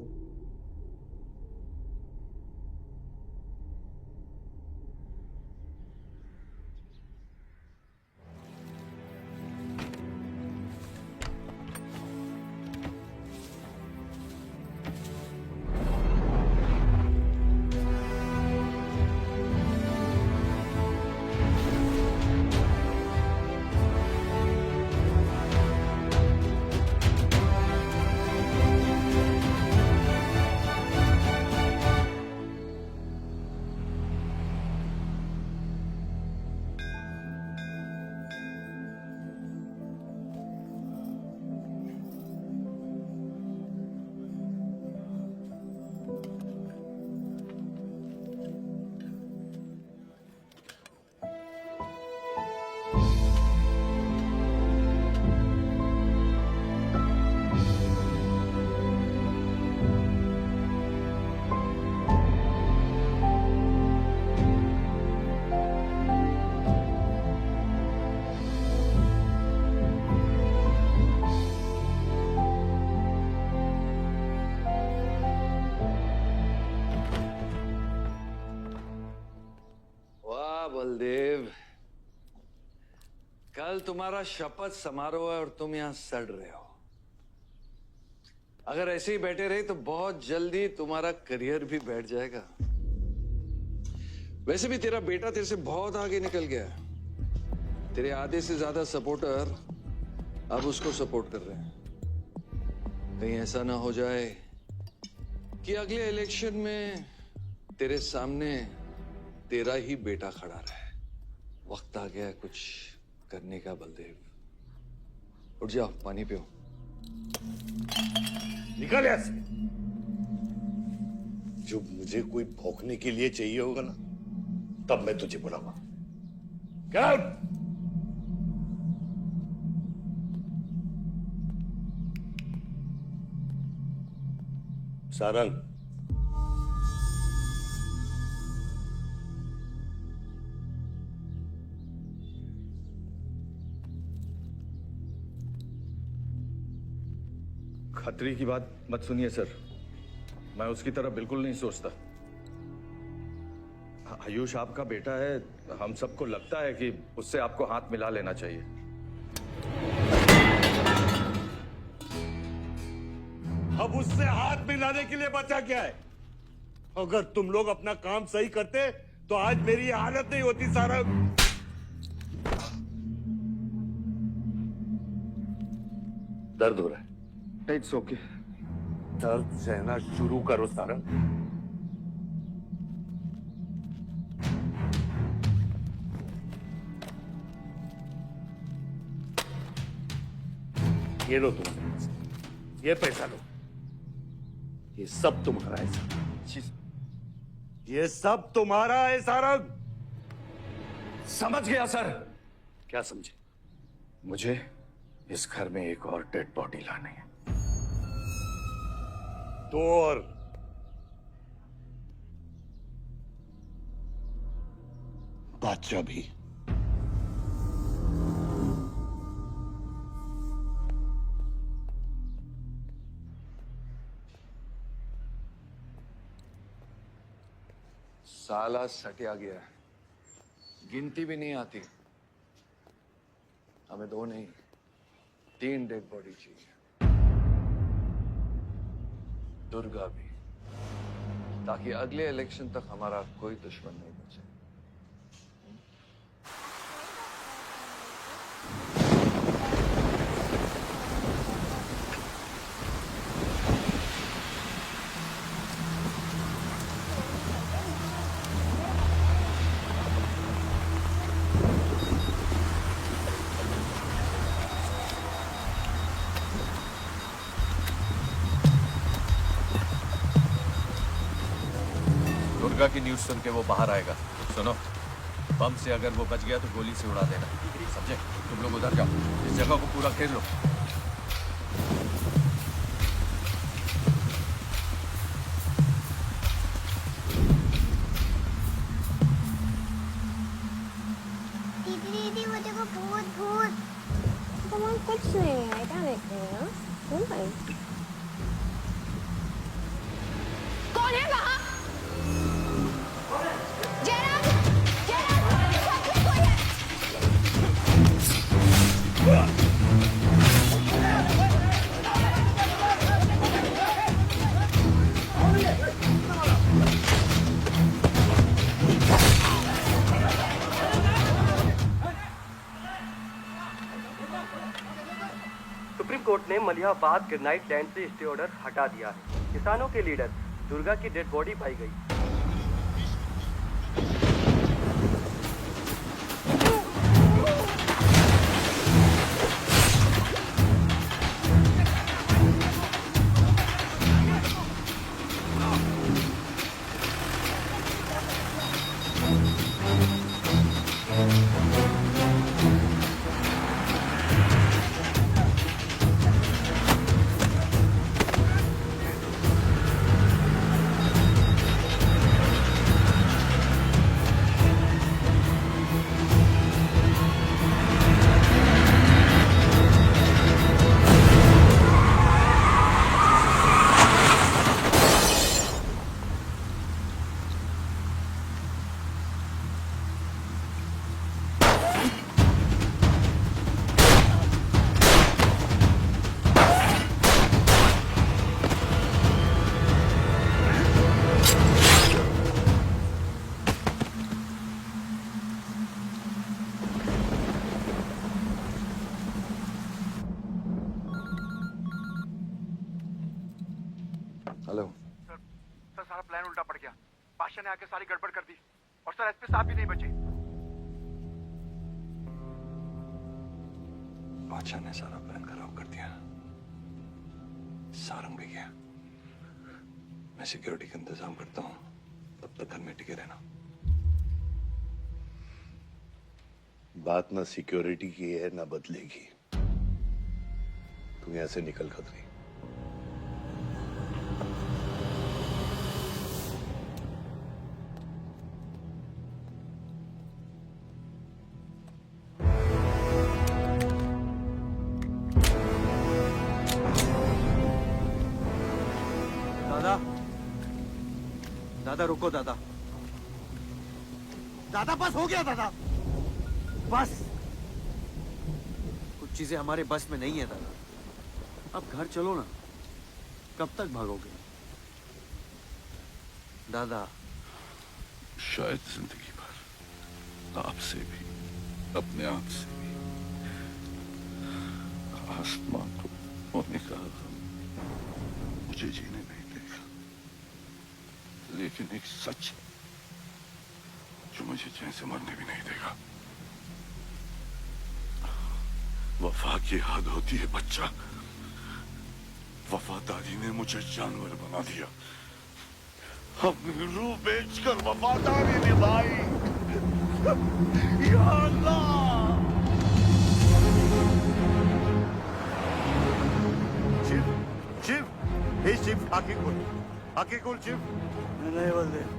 M: बलदेव, कल तुम्हारा शपथ समारोह है और तुम यहां सड़ रहे हो। अगर ऐसे ही बैठे रहे तो बहुत जल्दी तुम्हारा करियर भी बैठ जाएगा। वैसे भी तेरा बेटा तेरे से बहुत आगे निकल गया है। तेरे आधे से ज्यादा सपोर्टर अब उसको सपोर्ट कर रहे हैं। कहीं ऐसा ना हो जाए कि अगले इलेक्शन में तेरे सामने तेरा ही बेटा खड़ा रहे। वक्त आ गया है कुछ करने का बलदेव। उठ जाओ, पानी पियो।
I: निकल यहाँ से। जब मुझे कोई भौंकने के लिए चाहिए होगा ना, तब मैं तुझे बुलाऊंगा। Get out! सारंग,
K: खतरी की बात मत सुनिए सर, मैं उसकी तरह बिल्कुल नहीं सोचता। आयुष आपका बेटा है, हम सबको लगता है कि उससे आपको हाथ मिला लेना चाहिए।
I: अब उससे हाथ मिलाने के लिए बचा क्या है? अगर तुम लोग अपना काम सही करते तो आज मेरी ये हालत नहीं होती। सारंग,
A: दर्द हो रहा है?
M: It's okay.
A: दर्द सहना शुरू करो सारंग। ये लो तुम, ये पैसा लो, ये सब तुम्हारा है सारंग, ये सब तुम्हारा है सारंग।
K: समझ गया सर।
A: क्या समझे?
K: मुझे इस घर में एक और डेड बॉडी लानी है।
A: दो और। बादशाह भी।
M: साला सटिया गया है, गिनती भी नहीं आती। हमें 2 नहीं 3 डेड बॉडी चाहिए, दुर्गा भी, ताकि अगले इलेक्शन तक हमारा कोई दुश्मन नहीं बचे।
K: दुर्गा की न्यूज़ सुन के वो बाहर आएगा। सुनो, बम से अगर वो बच गया तो गोली से उड़ा देना, समझे? तुम लोग उधर जाओ, इस जगह को पूरा घेर लो।
C: दीदी वो देखो, भूत भूत। तुम कुछ नहीं है, क्या देख रहे हो? कौन है वहाँ?
V: सुप्रीम कोर्ट ने मलिहाबाद ग्रेनाइट लैंड से स्टे ऑर्डर हटा दिया है। किसानों के लीडर दुर्गा की डेड बॉडी पाई गई।
M: हेलो
F: सर, सारा प्लान उल्टा पड़ गया। बादशाह ने आके सारी गड़बड़ कर दी और सर एसपी साहब भी नहीं बचे।
M: बादशाह ने सारा प्लान खराब कर दिया। सारंग भी गया। मैं सिक्योरिटी का इंतजाम करता हूँ, तब तक घर में टिके रहना।
A: बात ना सिक्योरिटी की है ना बदलेगी। तुम यहाँ से निकल खतरी।
V: दादा, दादा रुको दादा।
B: दादा बस हो गया दादा, बस।
V: कुछ चीजें हमारे बस में नहीं है दादा। अब घर चलो ना, कब तक भागोगे दादा?
K: शायद जिंदगी भर आपसे भी। अपने आप से भी आसमां को होने का गम मुझे जीने नहीं देगा, लेकिन एक सच है जो मुझे चैन से मरने भी नहीं देगा। वफा की हद होती है बच्चा। वफादारी ने मुझे जानवर बना दिया। अपनी रूह बेचकर वफादारी निभाई। या अल्लाह!
A: शिव, शिव, हे शिव, आंखें खोल, आंखें खोल शिव।
D: नहीं बलदेव,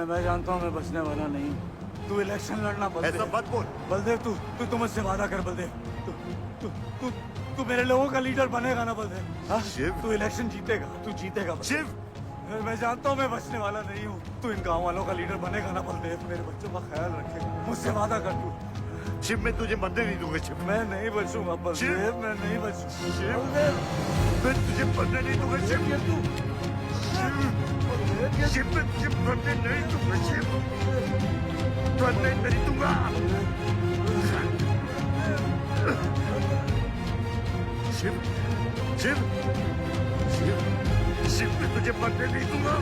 D: मैं जानता हूँ मैं बचने वाला नहीं हूँ। तू इलेक्शन लड़ना बलदेव।
A: ऐसा मत बोल।
D: बलदेव तू मुझसे वादा कर बलदेव। तू मेरे लोगों का लीडर बनेगा ना बलदेव? हाँ?
A: शिव,
D: तू इलेक्शन जीतेगा, तू जीतेगा।
A: शिव,
D: मैं जानता हूँ मैं बचने वाला नहीं हूँ। तू इन गाँव वालों का लीडर बनेगा ना बलदेव? मेरे बच्चों का ख्याल रखेगा, मुझसे वादा कर तू।
A: शिव, मैं तुझे मरने नहीं दूंगा शिव।
D: मैं नहीं बचूंगा बलदेव, मैं नहीं बचूंगा
A: शिव, मैं तुझे मरने नहीं दूंगा शिव।
D: तू
A: शिव, मैं तुझे मरने नहीं दूंगा शिव, मरने नहीं दूंगा। शिव, शिव, शिव, शिव, मैं तुझे मरने नहीं दूंगा।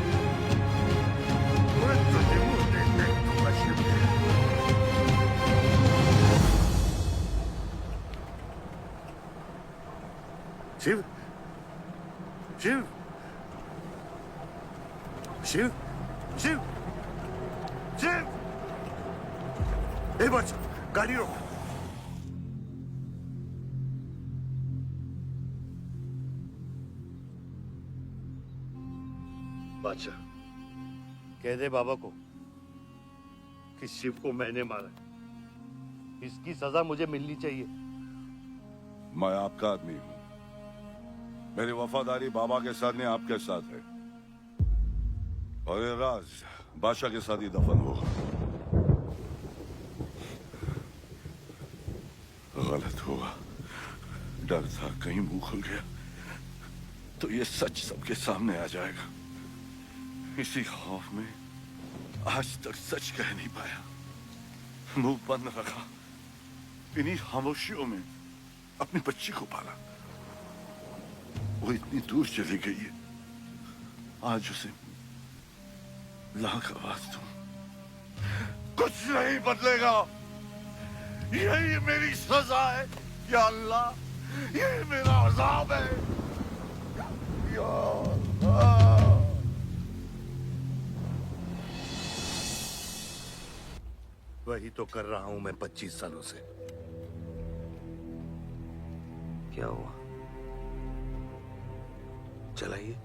A: मैं तुझे मरने नहीं दूंगा शिव। शिव, शिव, शिव, शिव, शिव, ए बच, गाड़ी रोक। बादशाह, कह दे बाबा को कि शिव को मैंने मारा। इसकी सजा मुझे मिलनी चाहिए।
K: मैं आपका आदमी हूँ। मेरी वफादारी बाबा के साथ नहीं, आपके साथ है। और ये राज बादशाह के साथ ही दफन होगा। गलत हुआ, डर था कहीं मुंह खुल गया तो ये सच सबके सामने आ जाएगा। इसी खौफ में आज तक सच कह नहीं पाया, मुंह बंद रखा। इन्हीं खामोशियों में अपनी बच्ची को पाला। वो इतनी दूर चली गई है, आज उसे लाख आवाज दूं, कुछ नहीं बदलेगा। यही मेरी सजा है या अल्लाह, यही मेरा अज़ाब है या अल्लाह।
A: वही तो कर रहा हूं मैं 25 सालों से।
O: क्या हुआ? चलाइए।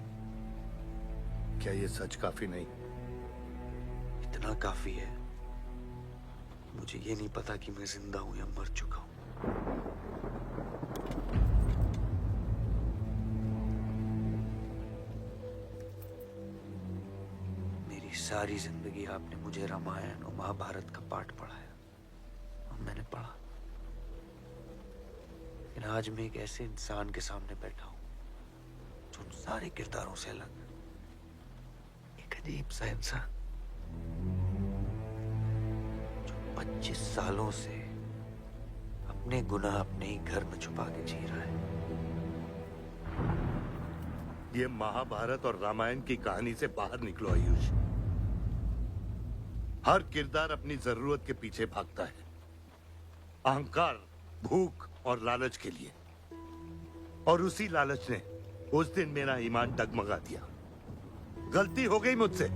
A: क्या ये सच काफी नहीं?
O: इतना काफी है। मुझे ये नहीं पता कि मैं जिंदा हूं या मर चुका हूं। मेरी सारी जिंदगी आपने मुझे रामायण और महाभारत का पाठ पढ़ाया और मैंने पढ़ा। लेकिन आज मैं एक ऐसे इंसान के सामने बैठा हूं जो उन सारे किरदारों से अलग, एक अजीब सा इंसान जो 25 सालों से अपने गुनाह अपने ही घर में छुपा के जी रहा है।
A: ये महाभारत और रामायण की कहानी से बाहर निकलो आयुष। हर किरदार अपनी जरूरत के पीछे भागता है, अहंकार, भूख और लालच के लिए। और उसी लालच ने उस दिन मेरा ईमान डगमगा दिया। गलती हो गई मुझसे,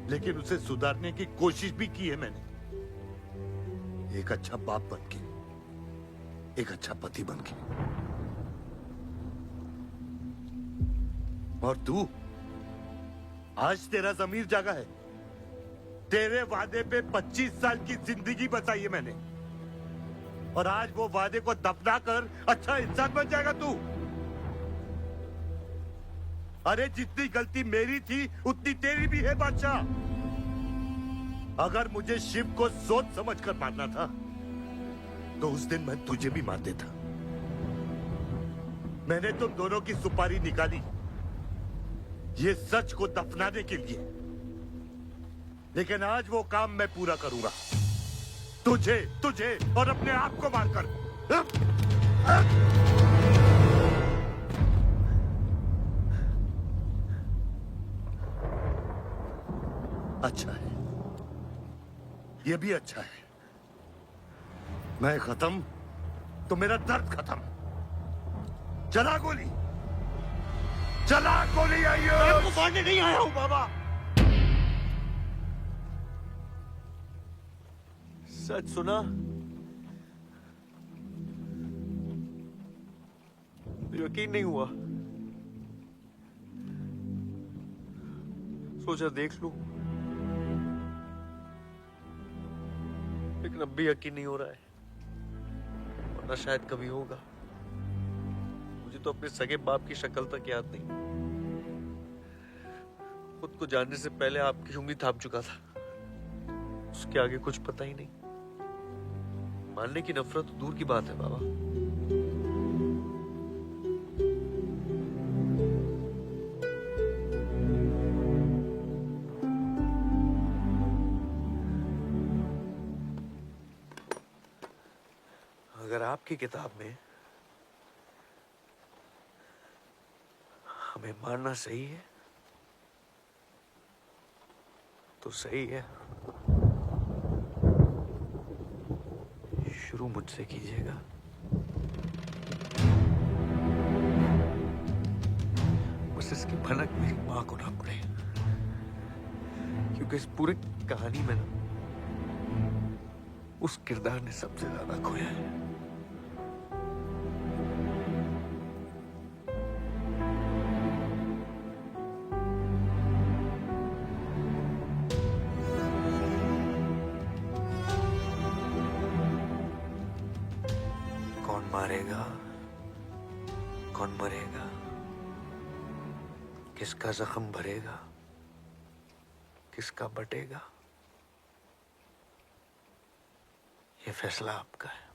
A: लेकिन उसे सुधारने की कोशिश भी की है मैंने। एक अच्छा बाप बन के, एक अच्छा पति बन के। और तू, आज तेरा ज़मीर जागा है। तेरे वादे पे 25 साल की जिंदगी बचाई है मैंने, और आज वो वादे को दफना कर अच्छा इंसान बन जाएगा तू। अरे जितनी गलती मेरी थी उतनी तेरी भी है बादशाह। अगर मुझे शिव को सोच समझ कर मारना था तो उस दिन मैं तुझे भी मार देता। मैंने तुम दोनों की सुपारी निकाली ये सच को दफनाने के लिए, लेकिन आज वो काम मैं पूरा करूंगा। तुझे तुझे और अपने आप को मारकर। अच्छा है, ये भी अच्छा है। मैं खत्म तो मेरा दर्द खत्म। चला गोली, चला गोली। आइयो,
B: आपको मारने नहीं आया हूं बाबा।
P: सच सुना? यकीन नहीं हुआ, सोचा देख लूं, लेकिन अब भी यकीन नहीं हो रहा है, वरना शायद कभी होगा। मुझे तो अपने सगे बाप की शक्ल तक याद नहीं। खुद को जानने से पहले आपकी उंगली थाप चुका था, उसके आगे कुछ पता ही नहीं। मानने की नफरत तो दूर की बात है बाबा। अगर आपकी किताब में हमें मारना सही है तो सही है। शुरू मुझसे कीजिएगा। बस इसकी भनक मेरी मां को ना पड़े, क्योंकि इस पूरी कहानी में ना उस किरदार ने सबसे ज्यादा खोया है। कौन मारेगा, कौन मरेगा, किसका जख्म भरेगा, किसका बटेगा, ये फैसला आपका है।